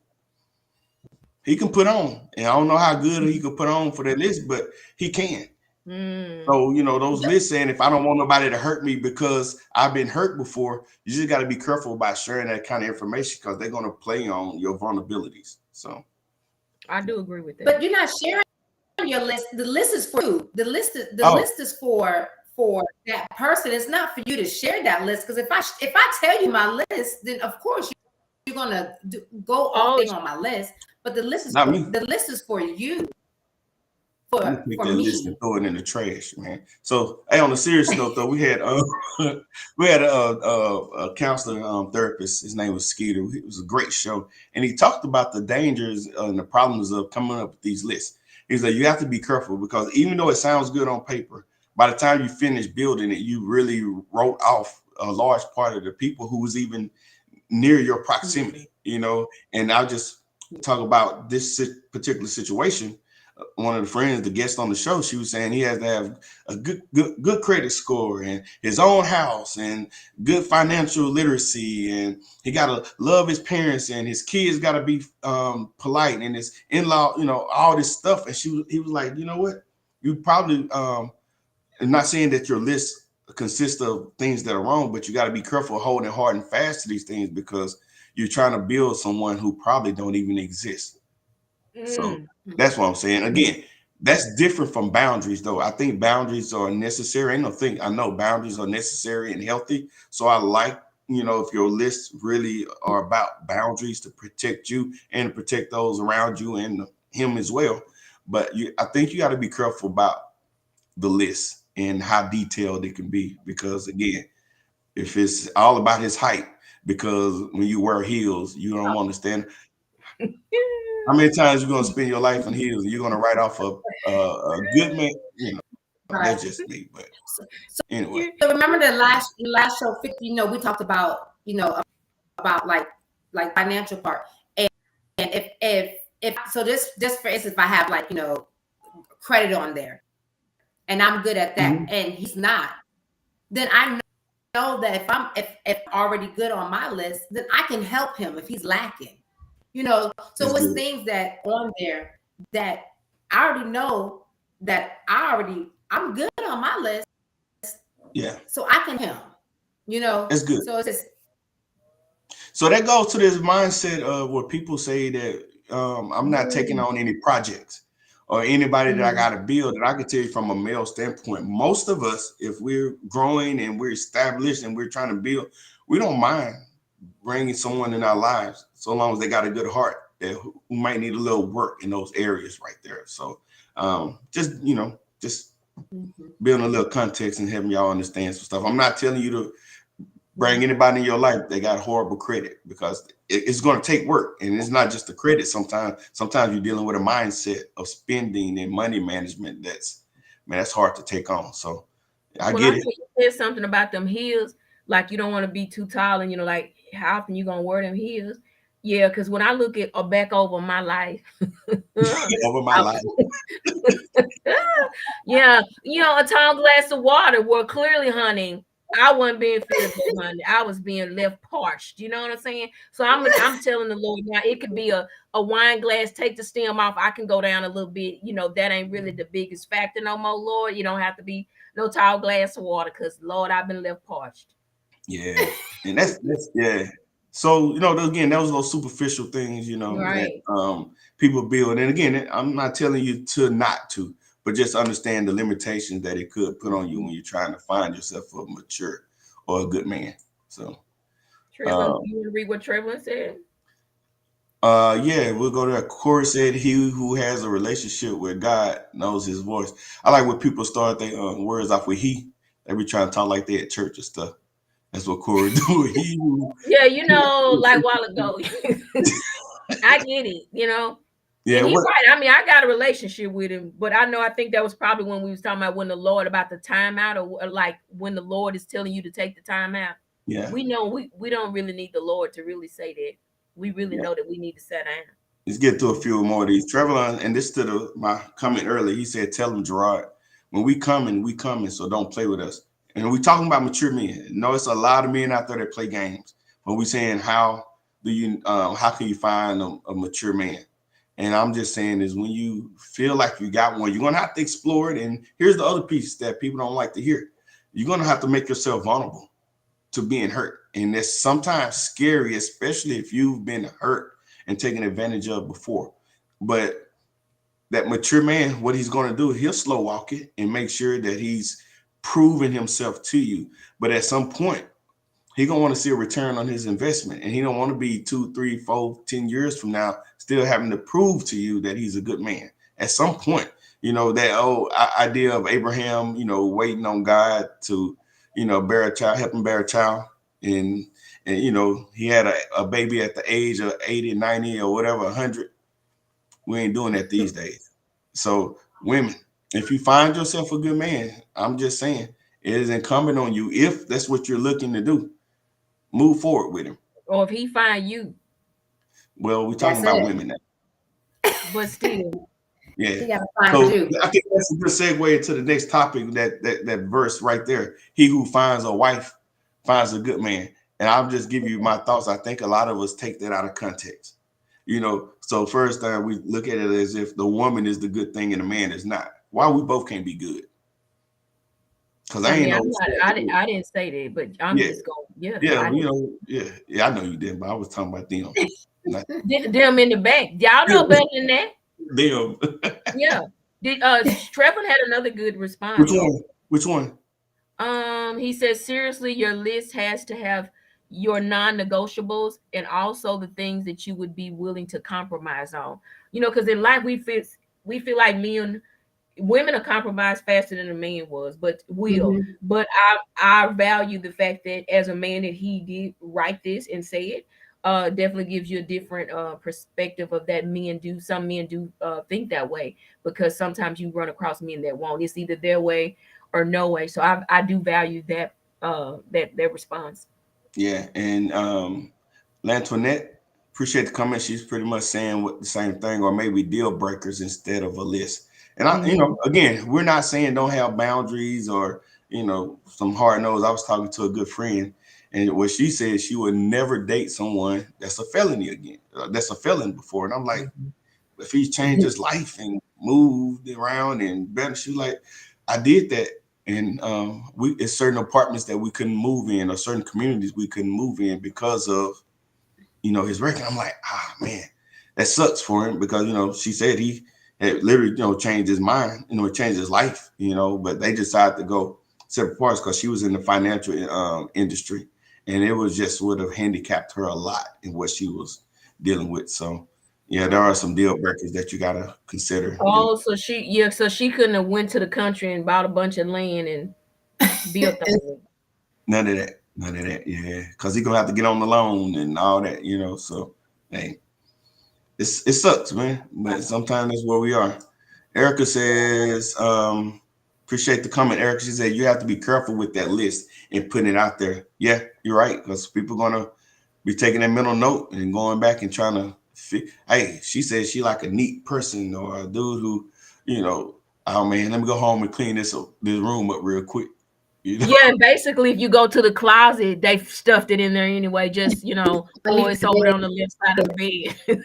Speaker 2: He can put on, and I don't know how good he could put on for that list, but he can. So, you know, those lists saying, if I don't want nobody to hurt me because I've been hurt before, you just got to be careful about sharing that kind of information because they're going to play on your vulnerabilities. So
Speaker 4: I do agree with that.
Speaker 3: But you're not sharing your list. The list is for you. The list is for that person. It's not for you to share that list. Because if I tell you my list, then of course you're gonna go all on my list. But the list is for you. For
Speaker 2: take that
Speaker 3: me.
Speaker 2: list and throw it in the trash, man. So, hey, on a serious note, though, we had a counselor therapist. His name was Skeeter. It was a great show, and he talked about the dangers and the problems of coming up with these lists. He said you have to be careful because even though it sounds good on paper, by the time you finish building it, you really wrote off a large part of the people who was even near your proximity. You know, and I'll just talk about this particular situation. One of the friends, the guest on the show, she was saying he has to have a good credit score and his own house and good financial literacy, and he got to love his parents, and his kids got to be polite, and his in-law, you know, all this stuff. And he was like, you know what, you probably I'm not saying that your list consists of things that are wrong, but you got to be careful holding hard and fast to these things because you're trying to build someone who probably don't even exist. So that's what I'm saying. Again, that's different from boundaries, though. I think boundaries are necessary. I know boundaries are necessary and healthy. So I like, if your lists really are about boundaries to protect you and to protect those around you and him as well. But I think you got to be careful about the list and how detailed it can be. Because again, if it's all about his height, because when you wear heels, you don't understand. How many times you're going to spend your life in heels and you're going to write off a good man? That's just me. But anyway.
Speaker 3: So remember the last show, 50, we talked about, about like financial part. And if so this for instance, if I have like, credit on there and I'm good at that and he's not, then I know that if already good on my list, then I can help him if he's lacking. So it's things that on there that I already know that I'm good on my list.
Speaker 2: Yeah.
Speaker 3: So I can help him,
Speaker 2: It's good.
Speaker 3: So it's just.
Speaker 2: So that goes to this mindset of where people say that I'm not taking on any projects or anybody that I got to build. And I can tell you from a male standpoint, most of us, if we're growing and we're established and we're trying to build, we don't mind bringing someone in our lives so long as they got a good heart who might need a little work in those areas right there. So just building a little context and having y'all understand some stuff. I'm not telling you to bring anybody in your life that got horrible credit, because it's going to take work, and it's not just the credit. Sometimes you're dealing with a mindset of spending and money management that's hard to take on. So I get it.
Speaker 4: You said something about them heels, like you don't want to be too tall, and like how often you gonna wear them heels? Yeah, because when I look at back over my life, yeah, a tall glass of water. Well, clearly, honey, I wasn't being filled with honey. I was being left parched. You know what I'm saying? So I'm telling the Lord now, it could be a wine glass. Take the stem off. I can go down a little bit. That ain't really the biggest factor no more, Lord. You don't have to be no tall glass of water, because Lord, I've been left parched.
Speaker 2: Yeah, and that's yeah. So again, that was those superficial things,
Speaker 4: right.
Speaker 2: that people build. And again, I'm not telling you not to, but just understand the limitations that it could put on you when you're trying to find yourself a mature or a good man. So,
Speaker 4: Trevor, you want to read what Trevor said?
Speaker 2: Yeah, we'll go there. Corey said, "He who has a relationship with God knows His voice." I like when people start their words off with "he." They be trying to talk like they at church and stuff. That's what Corey do.
Speaker 4: Yeah, like a while ago. I get it,
Speaker 2: Yeah,
Speaker 4: and he's right. I mean, I got a relationship with him, but I think that was probably when we was talking about when the Lord about the time out, or like when the Lord is telling you to take the time out.
Speaker 2: Yeah,
Speaker 4: we know we don't really need the Lord to really say that. We really know that we need to sit down.
Speaker 2: Let's get to a few more of these. Trevor, and this to my comment earlier, he said, "Tell him, Gerard, when we coming, so don't play with us." And we talking about mature men. No, it's a lot of men out there that play games. But we saying, how can you find a mature man? And I'm just saying is, when you feel like you got one, you're gonna have to explore it. And here's the other piece that people don't like to hear: you're gonna have to make yourself vulnerable to being hurt, and that's sometimes scary, especially if you've been hurt and taken advantage of before. But that mature man, what he's going to do, he'll slow walk it and make sure that he's proven himself to you. But at some point, he's going to want to see a return on his investment. And he don't want to be 2, 3, 4, 10 years from now still having to prove to you that he's a good man. At some point, that old idea of Abraham, waiting on God to, bear a child, help him bear a child. And he had a baby at the age of 80, 90 or whatever, 100. We ain't doing that these days. So women, if you find yourself a good man, I'm just saying it is incumbent on you, if that's what you're looking to do, move forward with him.
Speaker 4: Or if he find you.
Speaker 2: Well, we're talking about women now.
Speaker 4: But still.
Speaker 2: Yeah. So I think that's a good segue into the next topic, that verse right there. He who finds a wife finds a good man. And I'll just give you my thoughts. I think a lot of us take that out of context. So first we look at it as if the woman is the good thing and the man is not. Why we both can't be good? Because I ain't know.
Speaker 4: I didn't say that, but I'm just going. Yeah,
Speaker 2: yeah, yeah. I know you did, but I was talking about them. Like,
Speaker 4: them in the back. Y'all know better than that.
Speaker 2: Them.
Speaker 4: Yeah. Did Trevor had another good response.
Speaker 2: Which one?
Speaker 4: He says, seriously, your list has to have your non-negotiables and also the things that you would be willing to compromise on. You know, because in life we feel like women are compromised faster than a man was, but But I value the fact that as a man that he did write this and say it. Definitely gives you a different perspective of that some men do think that way, because sometimes you run across men that won't. It's either their way or no way. So I do value that that response.
Speaker 2: Yeah, and Lantoinette, appreciate the comment. She's pretty much saying the same thing, or maybe deal breakers instead of a list. And I, again, we're not saying don't have boundaries or some hard nose. I was talking to a good friend, and what she said, she would never date someone that's a felony again, that's a felon before. And I'm like, if he changed his life and moved around and better, she's like, I did that. And it's certain apartments that we couldn't move in, or certain communities we couldn't move in because of, his record. I'm like, man, that sucks for him, because, she said he had literally, changed his mind, it changed his life, but they decided to go separate parts because she was in the financial industry, and it was just would have handicapped her a lot in what she was dealing with. So yeah, there are some deal breakers that you got to consider.
Speaker 4: Oh, so she couldn't have went to the country and bought a bunch of land and built them.
Speaker 2: None of that. Yeah, because he's gonna have to get on the loan and all that, So hey, it sucks, man. But sometimes that's where we are. Erica says, appreciate the comment, Erica. She said you have to be careful with that list and putting it out there. Yeah, you're right, because people are gonna be taking that mental note and going back and trying to. Hey, she says she like a neat person, or a dude who, oh man, let me go home and clean this room up real quick.
Speaker 4: Yeah, and basically, if you go to the closet, they stuffed it in there anyway. Just or it's over on the left side of the bed.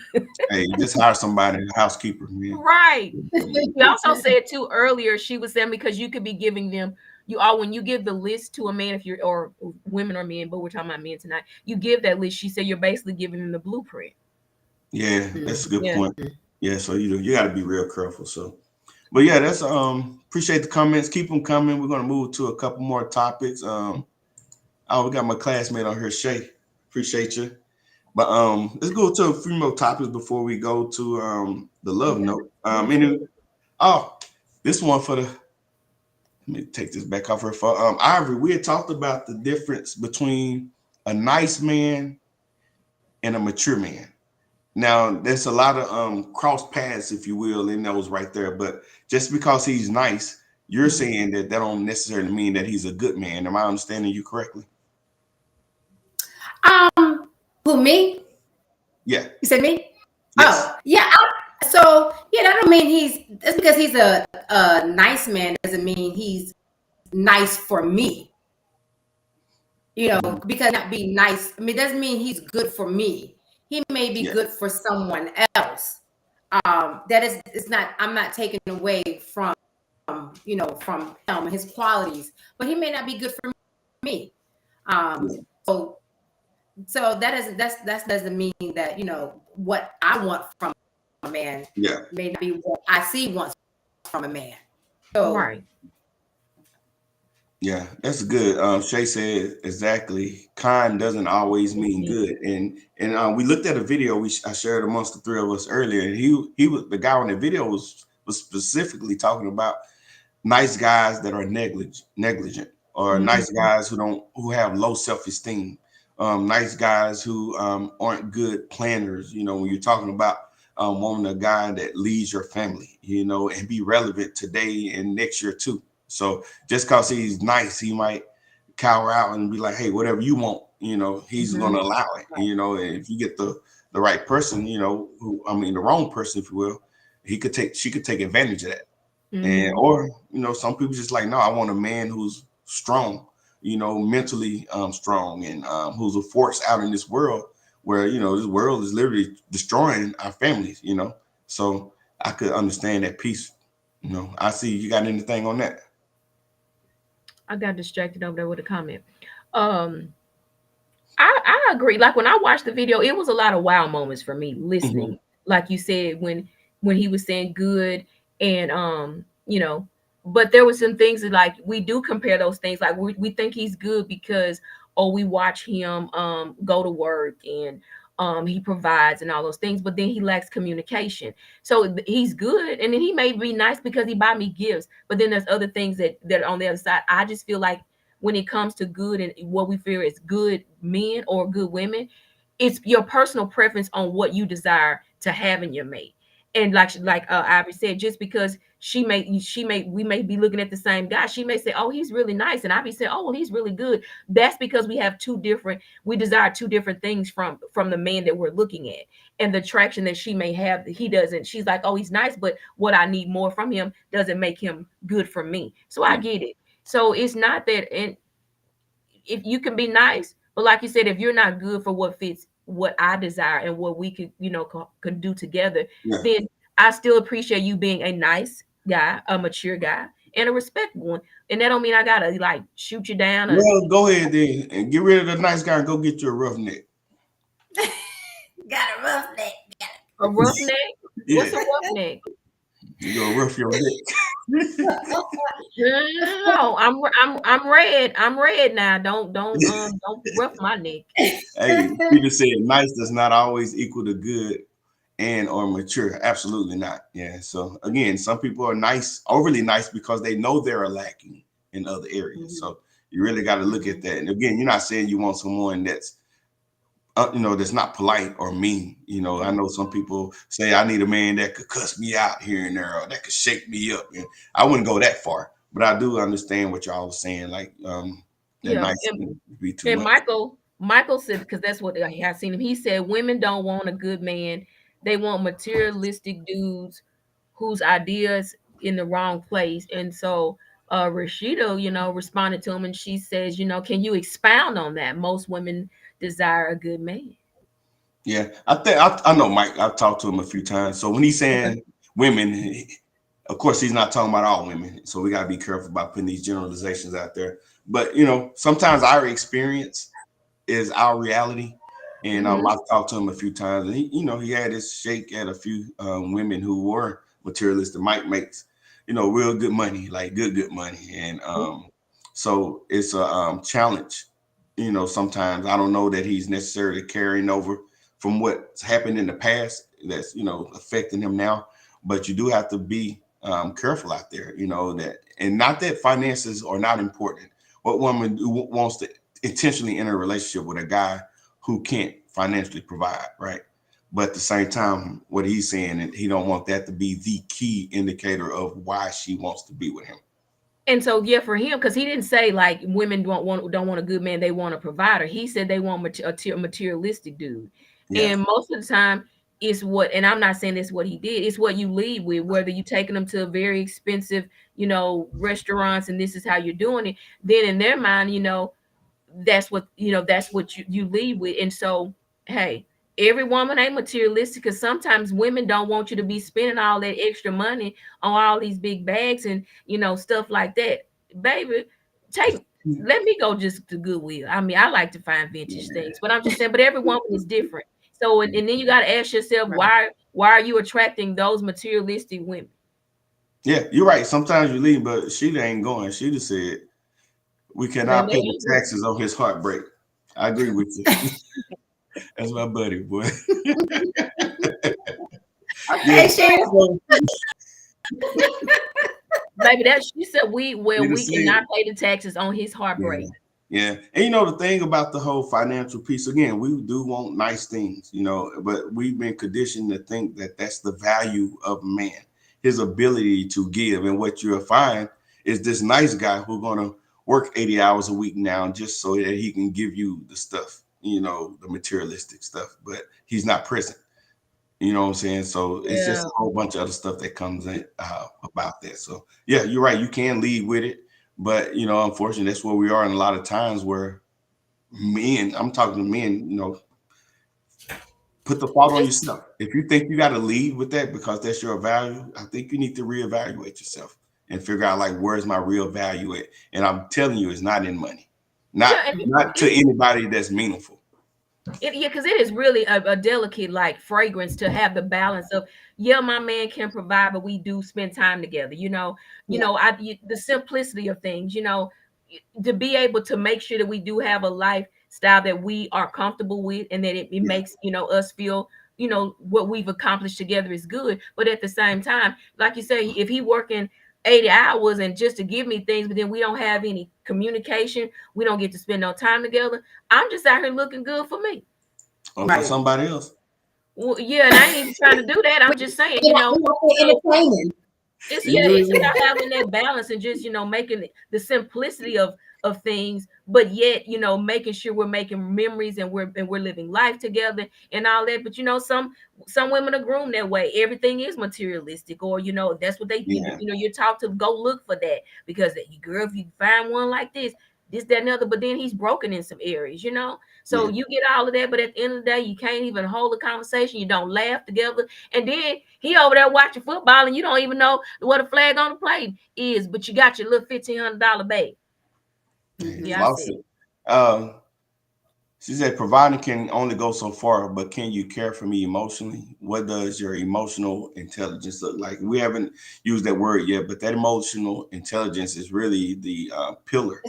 Speaker 2: Hey, just hire somebody, a housekeeper, man.
Speaker 4: Right. She also said too earlier. She was saying because you could be giving them. When you give the list to a man, if you're or women or men, but we're talking about men tonight. You give that list. She said you're basically giving them the blueprint.
Speaker 2: Yeah, that's a good point. Yeah, so you got to be real careful. So, but yeah, that's appreciate the comments. Keep them coming. We're gonna move to a couple more topics. We got my classmate on here, Shay. Appreciate you. But let's go to a few more topics before we go to the love note. This one for the. Let me take this back off her for Ivory. We had talked about the difference between a nice man and a mature man. Now, there's a lot of cross paths, if you will, in those right there. But just because he's nice, you're saying that don't necessarily mean that he's a good man. Am I understanding you correctly?
Speaker 3: Who, me?
Speaker 2: Yeah.
Speaker 3: You said me?
Speaker 2: Yes.
Speaker 3: Oh, yeah. That don't mean just because he's a nice man doesn't mean he's nice for me. Because not being nice, it doesn't mean he's good for me. He may be good for someone else. It's not. I'm not taking away from from him, his qualities, but he may not be good for me. So that doesn't mean that what I want from a man may not be what I see once from a man. So
Speaker 4: right.
Speaker 2: Yeah, that's good. Shay said exactly. Kind doesn't always mean good, and we looked at a video I shared amongst the three of us earlier, and he was the guy on the video was specifically talking about nice guys that are negligent, or nice guys who have low self-esteem, nice guys who aren't good planners. When you're talking about wanting a guy that leads your family, and be relevant today and next year too. So just because he's nice, he might cower out and be like, hey, whatever you want, he's going to allow it, and if you get the right person, the wrong person, if you will, she could take advantage of that. And, or, some people just like, no, I want a man who's strong, mentally strong, and who's a force out in this world where, this world is literally destroying our families, so I could understand that piece. I see you got anything on that?
Speaker 4: I got distracted over there with a comment. Um, I agree. Like when I watched the video, it was a lot of wow moments for me listening.
Speaker 2: Mhm.
Speaker 4: Like you said, when he was saying good and you know, but there was some things that like we do compare those things. Like we think he's good because oh we watch him go to work and he provides and all those things, but then he lacks communication. So he's good and then he may be nice because he buy me gifts, but then there's other things that are on the other side. I just feel like when it comes to good and what we feel is good men or good women, it's your personal preference on what you desire to have in your mate. And like Ivory said, just because we may be looking at the same guy, she may say, oh, he's really nice, and Ivory say, oh, well, he's really good. That's because we desire two different things from the man that we're looking at, and the attraction that she may have that he doesn't. She's like, oh, he's nice, but what I need more from him doesn't make him good for me. So I get it. So it's not that, and if you can be nice, but like you said, if you're not good for what fits what I desire and what we could, could do together,
Speaker 2: Yeah.
Speaker 4: then I still appreciate you being a nice guy, a mature guy, and a respectful one. And that don't mean I gotta like shoot you down. Or,
Speaker 2: Well, go ahead then and get rid of the nice guy and go get you a roughneck.
Speaker 3: Got a rough neck.
Speaker 4: a roughneck.
Speaker 2: Yeah.
Speaker 4: What's a roughneck?
Speaker 2: You gonna rough your neck.
Speaker 4: No, I'm red. I'm red now. Don't rough my neck.
Speaker 2: Hey, Peter said nice does not always equal to good and or mature. Absolutely not. Yeah. So again, some people are nice, overly nice because they know they're lacking in other areas.
Speaker 4: Mhm.
Speaker 2: So you really got to look at that. And again, you're not saying you want someone that's that's not polite or mean. I know some people say I need a man that could cuss me out here and there or that could shake me up. And I wouldn't go that far, but I do understand what y'all was saying. Like that
Speaker 4: Yeah,
Speaker 2: nice
Speaker 4: and,
Speaker 2: be too
Speaker 4: and
Speaker 2: much.
Speaker 4: Michael said, because that's what I have seen him. He said women don't want a good man; they want materialistic dudes whose ideas in the wrong place. And so Rashida, responded to him, and she says, can you expound on that? Most women desire a good man.
Speaker 2: Yeah, I think I know Mike. I've talked to him a few times. So when he's
Speaker 4: Okay.
Speaker 2: saying women, of course he's not talking about all women. So we gotta be careful about putting these generalizations out there. But sometimes our experience is our reality. And
Speaker 4: Mhm.
Speaker 2: I've talked to him a few times, and he had his shake at a few women who were materialistic. Mike makes real good money, like good money, and so it's a challenge. Sometimes I don't know that he's necessarily carrying over from what's happened in the past that's affecting him now, but you do have to be careful out there. That, and not that finances are not important. What woman wants to intentionally enter a relationship with a guy who can't financially provide, right? But at the same time, what he's saying, and he don't want that to be the key indicator of why she wants to be with him.
Speaker 4: And so, yeah, for him, because he didn't say like women don't want a good man, they want a provider. He said they want a materialistic dude.
Speaker 2: Yeah,
Speaker 4: And most of the time, it's what, and I'm not saying this what he did. It's what you lead with, whether you're taking them to a very expensive, restaurants, and this is how you're doing it. Then in their mind, that's what you lead with. And so, hey, every woman ain't materialistic because sometimes women don't want you to be spending all that extra money on all these big bags and stuff like that. Baby, let me go just to Goodwill. I mean, I like to find vintage things, but I'm just saying, but every woman is different. So and then you got to ask yourself, why are you attracting those materialistic women?
Speaker 2: yeah, you're right. Sometimes you leave, but she ain't going. She just said we
Speaker 4: No,
Speaker 2: cannot
Speaker 4: they
Speaker 2: pay the
Speaker 4: ain't going.
Speaker 2: taxes on his heartbreak. I agree with you. That's my buddy, boy. Yeah.
Speaker 3: Okay, Sharon.
Speaker 2: So,
Speaker 4: Baby, that she said we
Speaker 2: he
Speaker 4: we
Speaker 2: just said,
Speaker 4: cannot pay the taxes on his heartbreak.
Speaker 2: yeah. Yeah. And the thing about the whole financial piece, again, we do want nice things, but we've been conditioned to think that that's the value of man, his ability to give. And what you'll find is this nice guy who's going to work 80 hours a week now just so that he can give you the stuff, the materialistic stuff, but he's not present. You know what I'm saying? So it's just
Speaker 4: Yeah.
Speaker 2: a whole bunch of other stuff that comes in about that. So yeah, you're right. You can lead with it, but unfortunately, that's where we are in a lot of times where men. I'm talking to men. Put the fault on
Speaker 4: It's
Speaker 2: yourself. If you think you got to lead with that because that's your value, I think you need to reevaluate yourself and figure out like where's my real value at. And I'm telling you, it's not in money, not to anybody that's meaningful.
Speaker 4: Because it is really a delicate like fragrance to have the balance of, yeah, my man can provide, but we do spend time together. The simplicity of things, to be able to make sure that we do have a lifestyle that we are comfortable with, and that it makes us feel what we've accomplished together is good. But at the same time, like you say, if he working 80 hours and just to give me things, but then we don't have any communication, we don't get to spend no time together, I'm just out here looking good for me.
Speaker 2: Or for somebody else.
Speaker 4: Well, yeah, and I ain't even trying to do that. I'm just saying,
Speaker 3: entertaining.
Speaker 4: It's about having that balance and just making the simplicity of things, but yet making sure we're making memories and we're living life together and all that. But some women are groomed that way. Everything is materialistic, or that's what they you're taught to go look for that, because girl, if you find one like this, that, and the other, but then he's broken in some areas, so you get all of that, but at the end of the day, you can't even hold a conversation. You don't laugh together, and then he over there watching football, and you don't even know what a flag on the plate is, but you got your little $1,500 bag.
Speaker 2: She said, providing can only go so far, but can you care for me emotionally? What does your emotional intelligence look like? We haven't used that word yet, but that emotional intelligence is really the pillar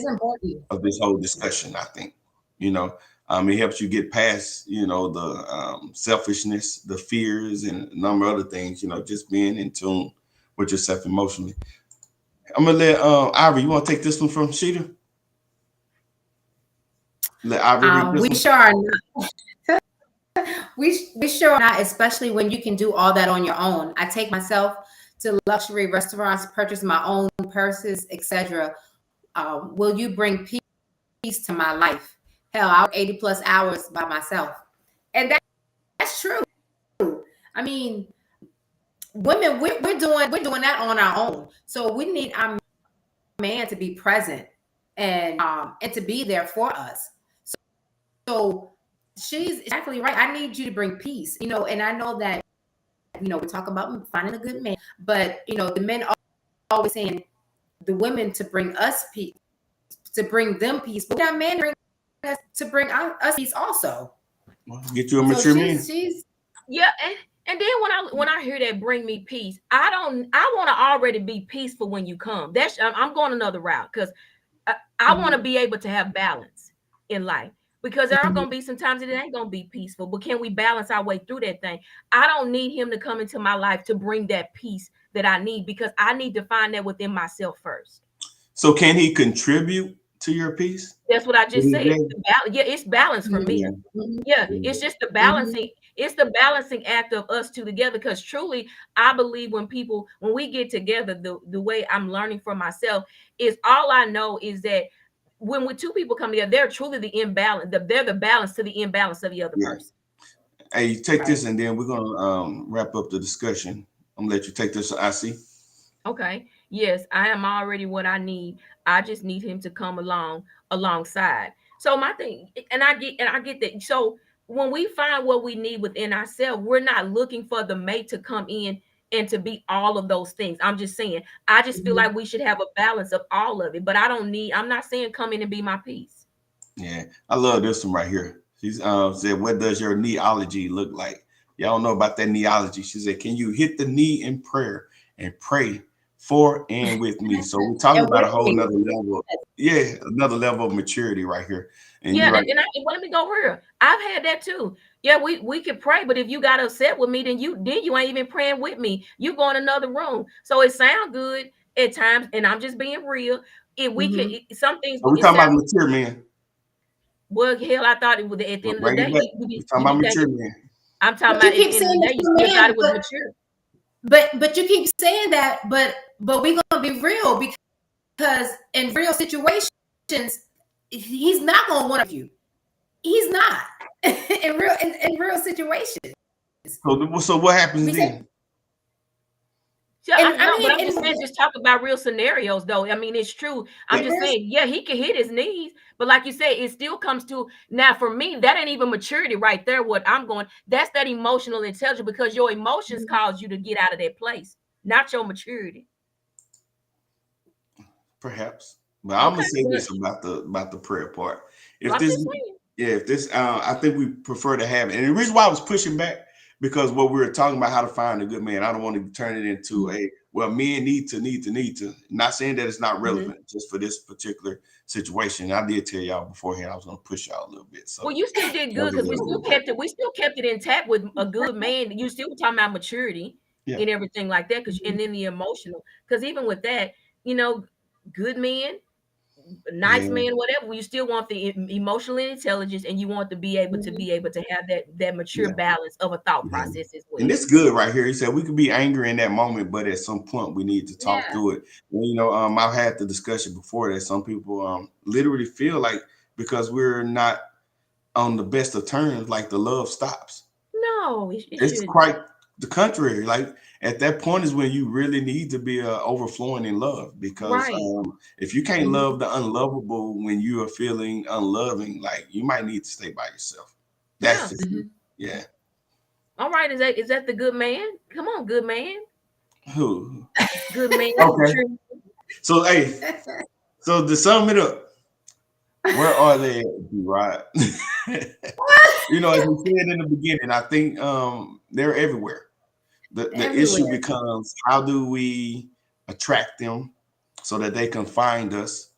Speaker 2: of this whole discussion, I think. It helps you get past, the selfishness, the fears, and a number of other things, just being in tune with yourself emotionally. I'm going to let Ivory, you want to take this one from Sheeta?
Speaker 3: We sure are not. we sure are not, especially when you can do all that on your own. I take myself to luxury restaurants, purchase my own purses, etc. Will you bring peace to my life? Hell, I work 80 plus hours by myself, and that's true. I mean, women, we're doing that on our own. So we need our man to be present and to be there for us. So she's exactly right. I need you to bring peace, and I know that, we talk about finding a good man, but, the men are always saying the women to bring us peace, to bring them peace, but that man to bring us peace also.
Speaker 2: Get you a mature man.
Speaker 4: And then when I hear that bring me peace, I want to already be peaceful when you come. I'm going another route, because I want to be able to have balance in life. Because there are going to be some times that it ain't going to be peaceful, but can we balance our way through that thing? I don't need him to come into my life to bring that peace that I need, because I need to find that within myself first.
Speaker 2: So can he contribute to your peace?
Speaker 4: That's what I just said. It's balance for me. Yeah, it's just the balancing. It's the balancing act of us two together, because truly, I believe when we get together, the way I'm learning for myself is, all I know is that when two people come together, they're truly the imbalance. They're the balance to the imbalance of the other person.
Speaker 2: Hey, take this, and then we're gonna wrap up the discussion. I'm gonna let you take this, IC.
Speaker 4: Okay. Yes, I am already what I need. I just need him to come alongside. So my thing, and I get that. So when we find what we need within ourselves, we're not looking for the mate to come in and to be all of those things. I'm just saying, I just feel like we should have a balance of all of it, but I'm not saying come in and be my peace.
Speaker 2: Yeah, I love this one right here. She's said, what does your neology look like? Y'all know about that neology. She said, can you hit the knee in prayer and pray for and with me? So we're talking about a whole nother level. Yeah, another level of maturity right here. And
Speaker 4: let me go here. I've had that too. Yeah, we could pray, but if you got upset with me, then you ain't even praying with me. You go in another room. So it sounds good at times, and I'm just being real. If we can, some things.
Speaker 2: We're talking about mature men.
Speaker 4: Well, hell, I thought it was at the end of the day.
Speaker 2: We're talking about mature men.
Speaker 4: I'm talking about at the end of the day. You still thought it was mature.
Speaker 3: But you keep saying that, but we're gonna be real, because in real situations, he's not gonna want you. He's not in real situations.
Speaker 2: So what happens then?
Speaker 4: Yeah, I'm just saying, just talk about real scenarios, though. I mean, it's true. I'm just saying, yeah, he can hit his knees, but like you said, it still comes to, now for me, that ain't even maturity right there. What I'm going, that's that emotional intelligence, because your emotions cause you to get out of that place, not your maturity.
Speaker 2: Perhaps, but I'm gonna
Speaker 4: Okay,
Speaker 2: say
Speaker 4: but
Speaker 2: this about the prayer part. If
Speaker 4: I'm
Speaker 2: this,
Speaker 4: just saying.
Speaker 2: yeah, if this, I think we prefer to have it. And the reason why I was pushing back because what we were talking about how to find a good man. I don't want to turn it into a well, men need to. Not saying that it's not relevant just for this particular situation. I did tell y'all beforehand I was gonna push y'all a little bit. So
Speaker 4: Well, you still did
Speaker 2: that
Speaker 4: good
Speaker 2: was a
Speaker 4: because we
Speaker 2: little
Speaker 4: still
Speaker 2: bit.
Speaker 4: kept it. We still kept it intact with a good man. You still were talking about maturity
Speaker 2: Yeah,
Speaker 4: and everything like that. Because and then the emotional. Because even with that, you know, good men, nice
Speaker 2: yeah,
Speaker 4: man, whatever. You still want the emotional intelligence, and you want to be able to have that mature
Speaker 2: yeah,
Speaker 4: balance of a thought
Speaker 2: yeah.
Speaker 4: process as
Speaker 2: And
Speaker 4: well.
Speaker 2: it's good right here. He said we could be angry in that moment, but at some point we need to talk
Speaker 3: Yeah.
Speaker 2: through it. And, I've had the discussion before that some people literally feel like because we're not on the best of terms, like the love stops.
Speaker 4: No, it
Speaker 2: It's
Speaker 4: shouldn't.
Speaker 2: quite the contrary. Like at that point is when you really need to be overflowing in love because
Speaker 4: Right.
Speaker 2: if you can't love the unlovable when you are feeling unloving, like you might need to stay by yourself. That's
Speaker 4: Yeah.
Speaker 2: just yeah.
Speaker 4: All right. Is that the good man? Come on, good man.
Speaker 2: Who?
Speaker 4: Good man.
Speaker 2: Okay.
Speaker 4: True.
Speaker 2: So hey, so to sum it up, where are they at, right? As we said in the beginning, I think they're everywhere. The issue
Speaker 3: Everywhere.
Speaker 2: becomes how do we attract them so that they can find us,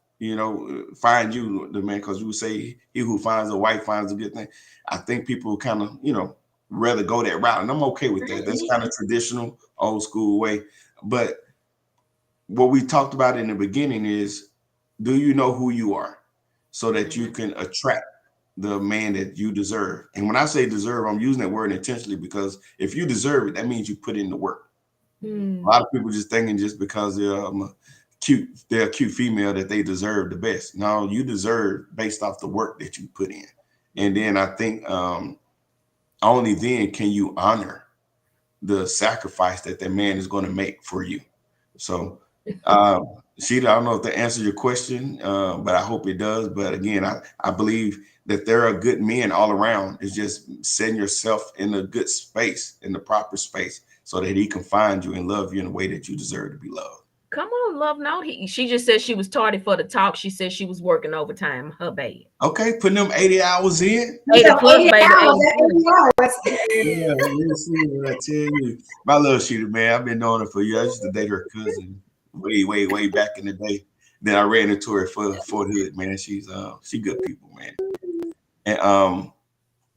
Speaker 2: find you, the man, because you say he who finds a wife finds a good thing. I think people kind of, rather go that route. And I'm okay with that. That's kind of traditional, old school way. But what we talked about in the beginning is, do you know who you are so that you can attract the man that you deserve? And when I say deserve, I'm using that word intentionally because if you deserve it, that means you put in the work. A lot of people just thinking just because they're a cute female that they deserve the best. No, you deserve based off the work that you put in. And then I think only then can you honor the sacrifice that man is going to make for you. So, Sheeta, I don't know if that answers your question, but I hope it does. But again, I believe that there are good men all around. It's just setting yourself in a good space, in the proper space, so that he can find you and love you in a way that you deserve to be loved.
Speaker 4: Come on, love. No, she just said she was tardy for the talk. She said she was working overtime. Her bad.
Speaker 2: Okay, putting them 80 hours in.
Speaker 4: 80 plus,
Speaker 3: 80
Speaker 4: baby.
Speaker 3: hours,
Speaker 4: 80 plus.
Speaker 3: 80 hours.
Speaker 2: Yeah, I tell you, my little Sheeta, man, I've been knowing her for years. I used to date her cousin way, way, way back in the day. Then I ran into her for Fort Hood, man. She good people, man. And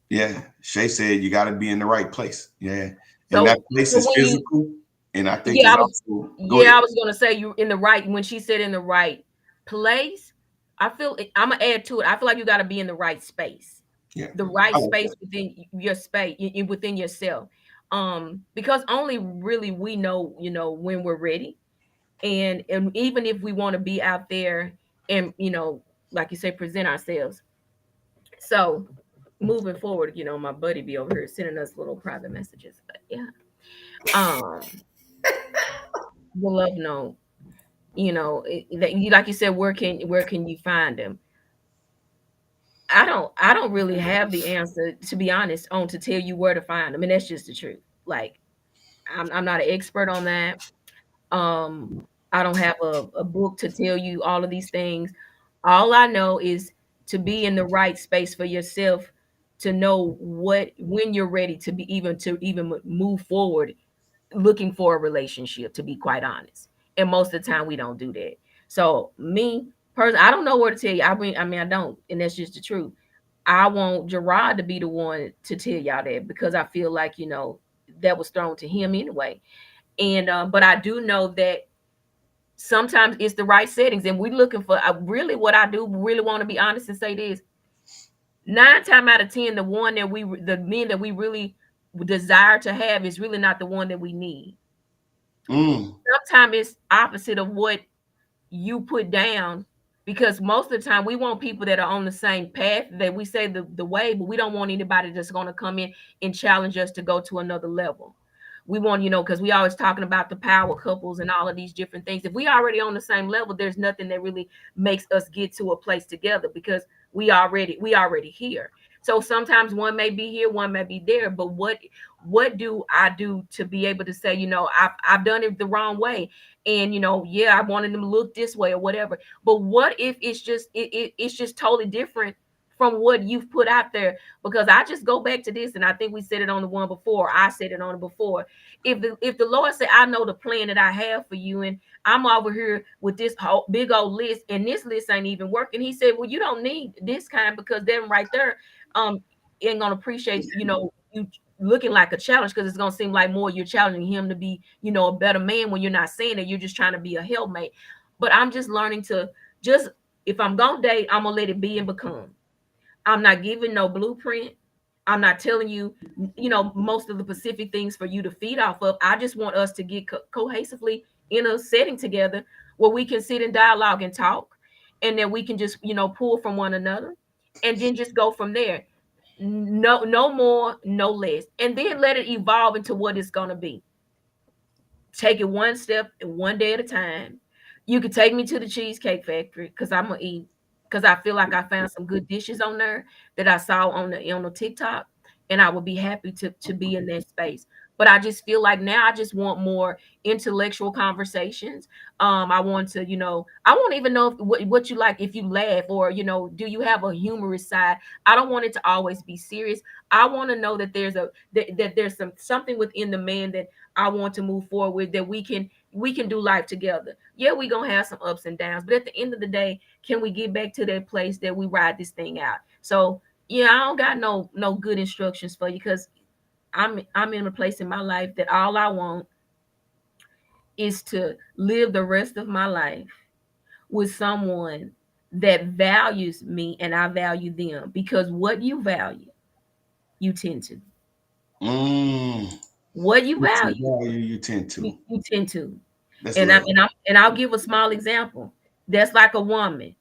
Speaker 2: yeah, Shay said you got to be in the right place. Yeah, and that place is
Speaker 4: when
Speaker 2: physical, and I think
Speaker 4: yeah,
Speaker 2: it's
Speaker 4: I was
Speaker 2: also.
Speaker 4: I was gonna say you in the right when she said in the right place. I'm gonna add to it. I feel like you got to be in the right space.
Speaker 2: Yeah,
Speaker 4: The right
Speaker 2: I like
Speaker 4: space
Speaker 2: that.
Speaker 4: within your space within yourself. Because only really we know, when we're ready. And even if we want to be out there and like you say, present ourselves. So moving forward, my buddy be over here sending us little private messages. But yeah. Um the love note, like you said, where can you find them? I don't really have the answer, to be honest, on to tell you where to find them. And that's just the truth. Like I'm not an expert on that. Um, I don't have a book to tell you all of these things. All I know is to be in the right space for yourself, to know when you're ready to even move forward, looking for a relationship. To be quite honest, and most of the time we don't do that. So me personally, I don't know where to tell you. I don't, and that's just the truth. I want Gerard to be the one to tell y'all that because I feel like that was thrown to him anyway. And but I do know that sometimes it's the right settings, and we're looking for really what I do really want to be honest and say this: 9 times out of 10, the men that we really desire to have is really not the one that we need. Sometimes it's opposite of what you put down, because most of the time we want people that are on the same path that we say the way, but we don't want anybody that's going to come in and challenge us to go to another level. We want, because we always talking about the power couples and all of these different things. If we already on the same level, there's nothing that really makes us get to a place together because we already here. So sometimes one may be here, one may be there. But what do I do to be able to say, I've done it the wrong way, and yeah, I wanted them to look this way or whatever. But what if it's just totally different from what you've put out there? Because I just go back to this, and I think we said it on the one before. I said it on it before. If the Lord said, I know the plan that I have for you, and I'm over here with this whole big old list, and this list ain't even working. He said, well, you don't need this kind, because them right there ain't gonna appreciate you looking like a challenge, because it's gonna seem like more you're challenging him to be a better man, when you're not saying that, you're just trying to be a helpmate. But I'm just learning to just, if I'm gonna date, I'm gonna let it be and become. I'm not giving no blueprint. I'm not telling you, most of the specific things for you to feed off of. I just want us to get cohesively in a setting together where we can sit in dialogue and talk, and then we can just, pull from one another, and then just go from there. No more, no less. And then let it evolve into what it's going to be. Take it one step and one day at a time. You could take me to the Cheesecake Factory, because I'm going to eat, because I feel like I found some good dishes on there that I saw on the TikTok, and I would be happy to be in that space. But I just feel like now I just want more intellectual conversations. I want to, I won't even know what you like, if you laugh, or do you have a humorous side? I don't want it to always be serious. I want to know that there's something within the man that I want to move forward with, that we can do life together. Yeah, we're gonna have some ups and downs, but at the end of the day, can we get back to that place that we ride this thing out? So yeah, I don't got no good instructions for you, because I'm in a place in my life that all I want is to live the rest of my life with someone that values me and I value them, because what you value, you tend to. What you value,
Speaker 2: you tend to.
Speaker 4: you tend to.
Speaker 2: That's
Speaker 4: And
Speaker 2: love.
Speaker 4: I'll give a small example. That's like a woman.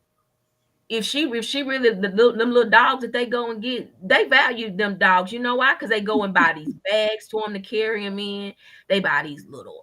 Speaker 4: If she really, them little dogs that they go and get, they value them dogs. You know why? Because they go and buy these bags to them to carry them in. They buy these little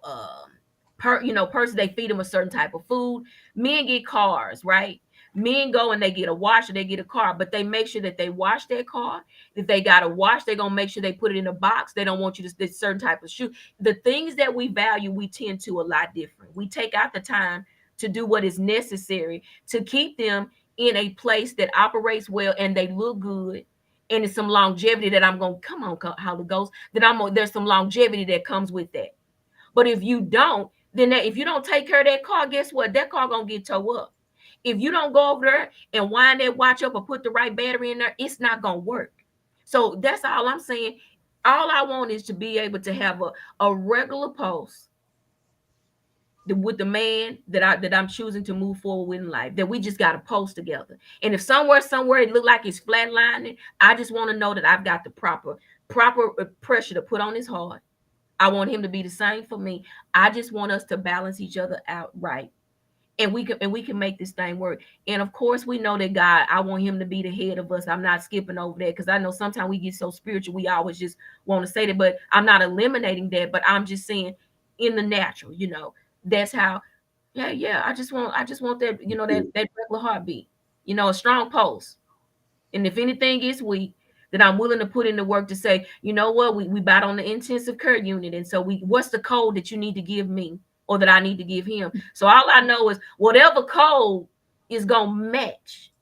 Speaker 4: purses. They feed them a certain type of food. Men get cars, right? Men go and they get a washer, they get a car, but they make sure that they wash their car. If they got a wash, they're gonna make sure they put it in a box. They don't want you to this certain type of shoe. The things that we value, we tend to a lot different. We take out the time to do what is necessary to keep them in a place that operates well, and they look good, and it's some longevity that I'm going to come on, Holy Ghost, there's some longevity that comes with that. But if you don't, then if you don't take care of that car, guess what? That car going to get towed up. If you don't go over there and wind that watch up or put the right battery in there, it's not going to work. So that's all I'm saying. All I want is to be able to have a regular post with the man that I'm choosing to move forward with in life, that we just got to post together. And if somewhere it look like it's flatlining, I just want to know that I've got the proper pressure to put on his heart. I want him to be the same for me. I just want us to balance each other out right. And we can make this thing work. And of course, we know that God, I want him to be the head of us. I'm not skipping over that, because I know sometimes we get so spiritual, we always just want to say that, but I'm not eliminating that. But I'm just saying, in the natural, that's how. Yeah. I just want that, that regular heartbeat, a strong pulse. And if anything gets weak, then I'm willing to put in the work to say, you know what, we bought on the intensive care unit, and so what's the code that you need to give me, or that I need to give him? So all I know is whatever code is gonna match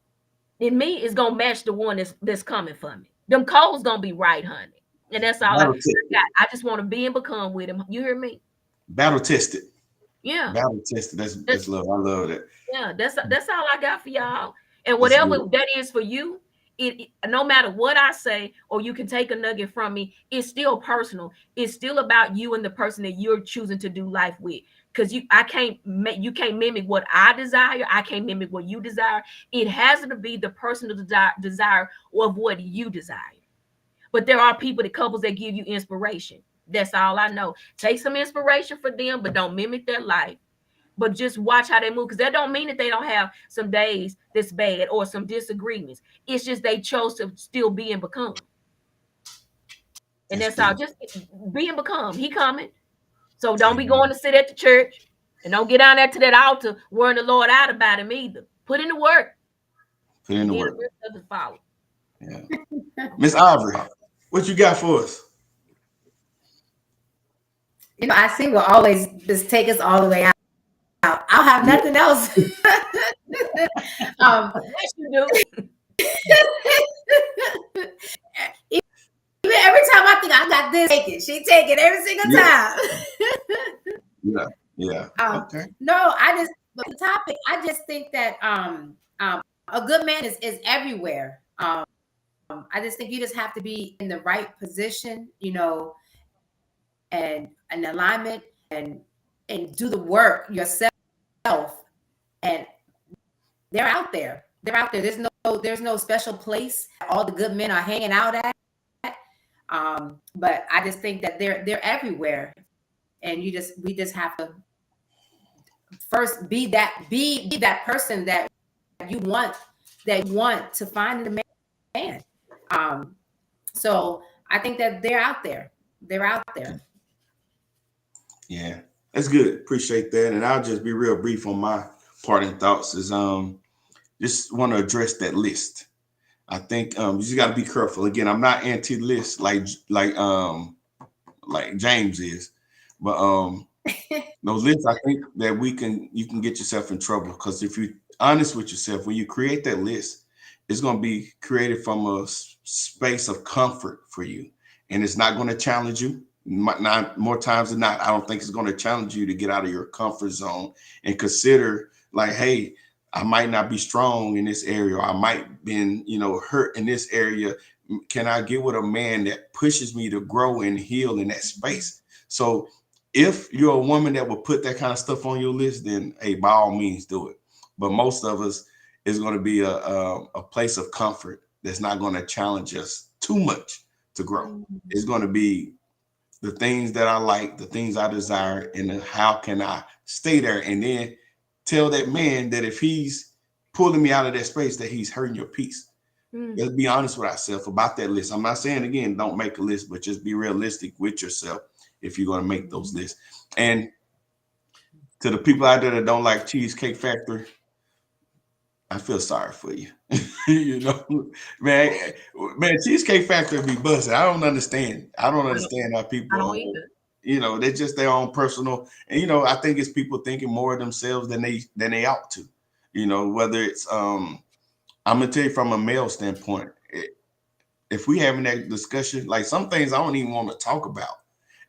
Speaker 4: in me is gonna match the one that's coming for me. Them codes gonna be right, honey. And that's all I got. I just want to be and become with him. You hear me?
Speaker 2: Battle tested.
Speaker 4: Yeah.
Speaker 2: Battle tested. That's love. I love that.
Speaker 4: Yeah, that's all I got for y'all. And whatever that is for you, it no matter what I say, or you can take a nugget from me, it's still personal. It's still about you and the person that you're choosing to do life with. Because you can't mimic what I desire. I can't mimic what you desire. It has to be the personal desire of what you desire. But there are people, the couples that give you inspiration. That's all I know. Take some inspiration for them, but don't mimic their life. But just watch how they move, because that don't mean that they don't have some days that's bad or some disagreements. It's just they chose to still be and become. And that's all. Just be and become. He coming. So don't be going to sit at the church, and don't get down there to that altar worrying the Lord out about him either. Put in the work.
Speaker 2: Put in the work.
Speaker 4: Follow.
Speaker 2: Yeah. Miss Ivory, what you got for us?
Speaker 3: You know, I see will always just take us all the way out. I'll have nothing else.
Speaker 4: Yes, you do.
Speaker 3: Even every time I think I got this, she take it every single time.
Speaker 2: Yeah. Okay.
Speaker 3: No, but the topic, I just think that a good man is everywhere. I just think you just have to be in the right position, you know, and an alignment and do the work yourself. And they're out there. They're out there. There's no special place all the good men are hanging out at. But I just think that they're everywhere. And we just have to first be that person that you want to find in a man. So I think that they're out there. They're out there.
Speaker 2: Yeah, that's good. Appreciate that. And I'll just be real brief on my parting thoughts. Is just want to address that list. I think you just got to be careful. Again, I'm not anti-list like James is, but those lists, I think that you can get yourself in trouble, because if you're honest with yourself, when you create that list, it's going to be created from a space of comfort for you, and it's not going to challenge you. Not more times than not, I don't think it's going to challenge you to get out of your comfort zone and consider, like, hey, I might not be strong in this area, or I might been, hurt in this area. Can I get with a man that pushes me to grow and heal in that space? So if you're a woman that will put that kind of stuff on your list, then hey, by all means do it. But most of us is going to be a place of comfort that's not going to challenge us too much to grow. It's going to be the things that I like, the things I desire, and how can I stay there, and then tell that man that if he's pulling me out of that space, that he's hurting your peace. Let's be honest with ourselves about that list. I'm not saying, again, don't make a list, but just be realistic with yourself if you're going to make those lists. And to the people out there that don't like Cheesecake Factory, I feel sorry for you. man, Cheesecake Factory be busted. I don't understand how people, they're just their own personal. And, I think it's people thinking more of themselves than they ought to, whether it's, I'm going to tell you from a male standpoint, if we having that discussion, like some things I don't even want to talk about.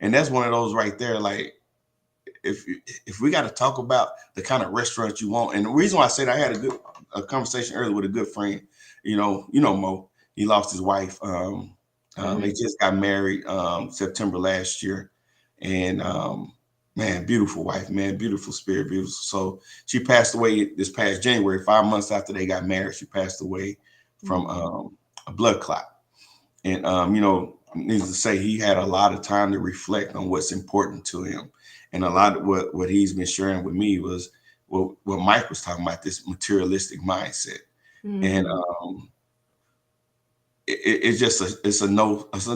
Speaker 2: And that's one of those right there. Like, if we got to talk about the kind of restaurant you want, and the reason why I said I had a conversation earlier with a good friend, Mo, he lost his wife. They just got married September last year, and man, beautiful wife, man, beautiful spirit, beautiful soul. She passed away this past January, 5 months after they got married. She passed away from a blood clot, and needless to say, he had a lot of time to reflect on what's important to him. And a lot of what he's been sharing with me was what Mike was talking about, this materialistic mindset. And it's a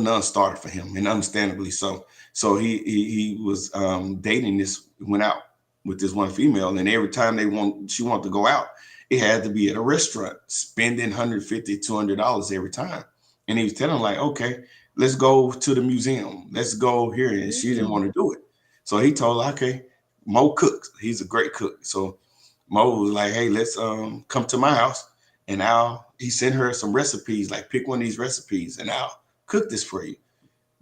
Speaker 2: non-starter for him, and understandably so. So he was went out with this one female, and every time she wanted to go out, it had to be at a restaurant, spending $150, $200 every time. And he was telling, like, okay, let's go to the museum. Let's go here. And she didn't want to do it. So he told her, okay, Mo cooks. He's a great cook. So Mo was like, hey, let's come to my house. And he sent her some recipes, like, pick one of these recipes and I'll cook this for you.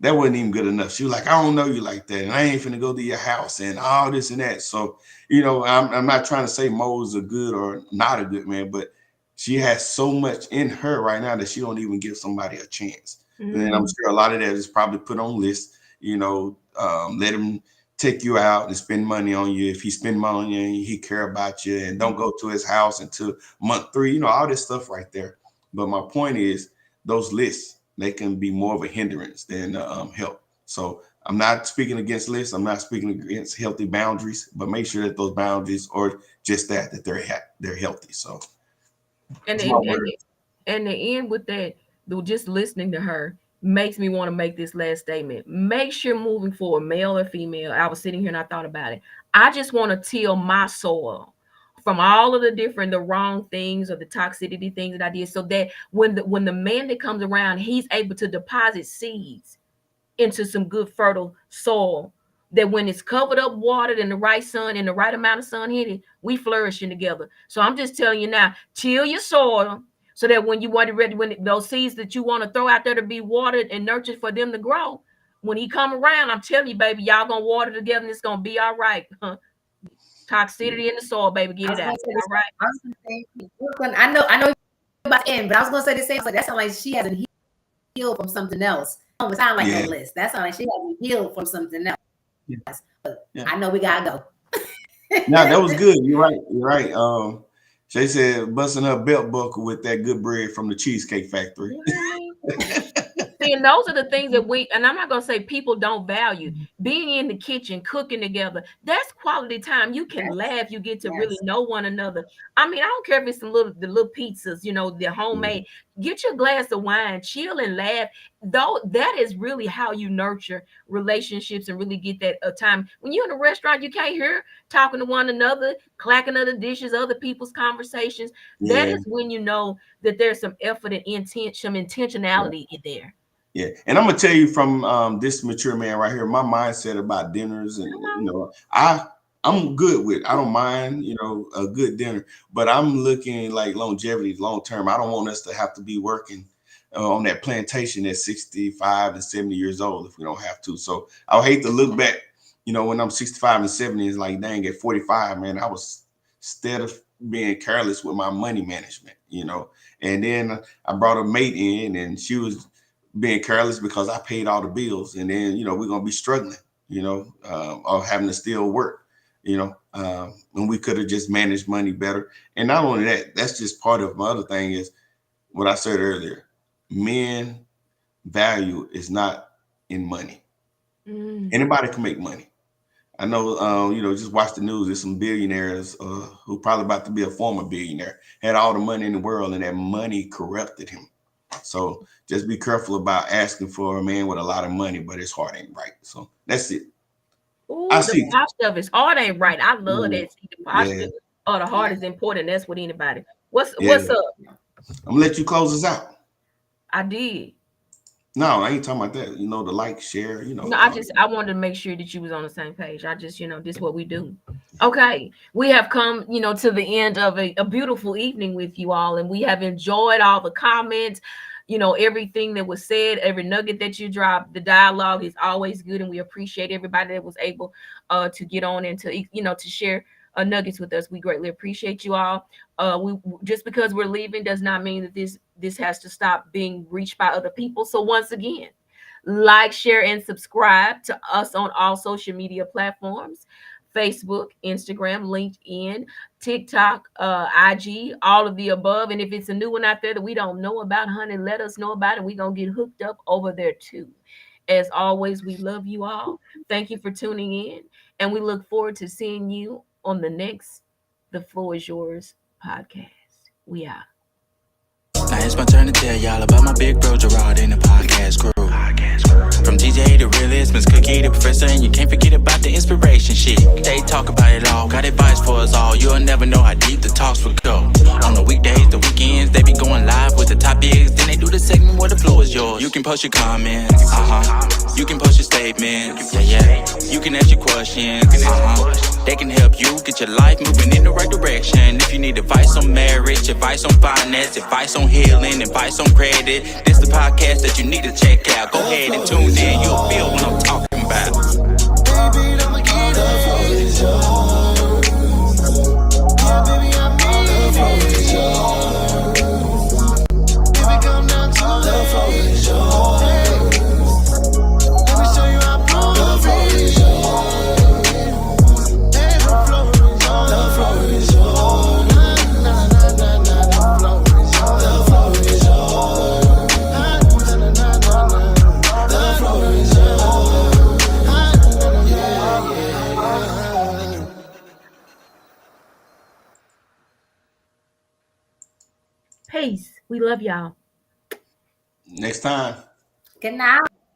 Speaker 2: That wasn't even good enough. She was like, I don't know you like that, and I ain't finna go to your house and all this and that. So, I'm not trying to say Mo's a good or not a good man, but she has so much in her right now that she don't even give somebody a chance. And I'm sure a lot of that is probably put on lists, let him take you out and spend money on you. If he spend money on you, he care about you, and don't go to his house until month 3, all this stuff right there. But my point is, those lists, they can be more of a hindrance than help. So I'm not speaking against lists. I'm not speaking against healthy boundaries, but make sure that those boundaries are just that they're healthy. So,
Speaker 4: and the end with that, just listening to her makes me want to make this last statement. Make sure moving forward, male or female, I was sitting here and I thought about it. I just want to till my soil. from all of the wrong things or the toxicity things that I did, so that when the man that comes around, he's able to deposit seeds into some good fertile soil, that when it's covered up, watered, in the right sun and the right amount of sun hitting, we flourishing together. So I'm just telling you now, till your soil, so that when you want it ready, when those seeds that you want to throw out there to be watered and nurtured for them to grow, when he come around, I'm telling you, baby, y'all gonna water together and it's gonna be all right. Toxicity in the soil, baby, get it out. All right.
Speaker 3: I know about to end, but I was gonna say the same. Like that sounds like she hasn't healed from something else. It don't sound like
Speaker 2: Yeah.
Speaker 3: a list. That sounds like she hasn't healed from something else.
Speaker 2: Yeah.
Speaker 3: But
Speaker 2: Yeah.
Speaker 3: I know we gotta go.
Speaker 2: No, that was good. You're right. You're right. Shay said busting her belt buckle with that good bread from the Cheesecake Factory.
Speaker 4: You know what I mean? See, and those are the things that and I'm not gonna say people don't value being in the kitchen, cooking together. That's quality time. You can laugh, you get to really know one another. I mean, I don't care if it's the little pizzas, the homemade. Get your glass of wine, chill and laugh. Though that is really how you nurture relationships and really get that time. When you're in a restaurant, you can't hear talking to one another, clacking other dishes, other people's conversations. That is when you know that there's some effort and intent, some intentionality in there.
Speaker 2: Yeah, and I'm gonna tell you from this mature man right here, my mindset about dinners, and I'm good with. I don't mind, a good dinner, but I'm looking like longevity, long term. I don't want us to have to be working on that plantation at 65 and 70 years old if we don't have to. So I would hate to look back, when I'm 65 and 70, it's like, dang, at 45, man, I was, instead of being careless with my money management, and then I brought a mate in and she was being careless because I paid all the bills, and then we're gonna be struggling, or having to still work, when we could have just managed money better. And not only that, that's just part of my other thing is what I said earlier. Men value is not in money. Anybody can make money. I know, just watch the news. There's some billionaires who probably about to be a former billionaire, had all the money in the world, and that money corrupted him. So just be careful about asking for a man with a lot of money, but his heart ain't right. So that's it.
Speaker 4: Ooh, the posture of his heart ain't right. I love that. See, the posture of the heart is important. That's what anybody. What's up?
Speaker 2: I'm gonna let you close us out.
Speaker 4: I did.
Speaker 2: No, I ain't talking about that. The like, share,
Speaker 4: No, I wanted to make sure that you was on the same page. I just, this is what we do. Okay. We have come, to the end of a beautiful evening with you all, and we have enjoyed all the comments, everything that was said, every nugget that you dropped. The dialogue is always good, and we appreciate everybody that was able to get on and to share nuggets with us. We greatly appreciate you all. We just because we're leaving does not mean that this has to stop being reached by other people. So once again, like, share, and subscribe to us on all social media platforms: Facebook, Instagram, LinkedIn, TikTok, IG, all of the above. And if it's a new one out there that we don't know about, honey, let us know about it. We're going to get hooked up over there too. As always, we love you all. Thank you for tuning in, and we look forward to seeing you on the next The Floor Is Yours podcast. We out.
Speaker 6: Now it's my turn to tell y'all about my big bro Gerard and the podcast crew. From DJ the realist, Miss Cookie the professor, and you can't forget about the inspiration shit. They talk about it all, got advice for us all. You'll never know how deep the talks will go. On the weekdays, the weekends, they be going live with the topics. Then they do the segment where the floor is yours. You can post your comments, you can post your statements, yeah. You can ask your questions, They can help you get your life moving in the right direction. If you need advice on marriage, advice on finance, advice on healing, advice on credit, this the podcast that you need to check out. Go ahead and tune in, you'll feel what I'm talking about.
Speaker 5: Baby, I'ma get the floor is yours. Yeah, baby, I mean the floor is yours. Baby, come down to the floor is yours. Let me show you how the floor is yours. Hey, the floor is yours. The floor is yours. Na na na na na. The floor is yours. The floor is yours. Na na na na na. The floor is yours.
Speaker 4: Peace. We love y'all.
Speaker 2: Next time.
Speaker 3: Good night.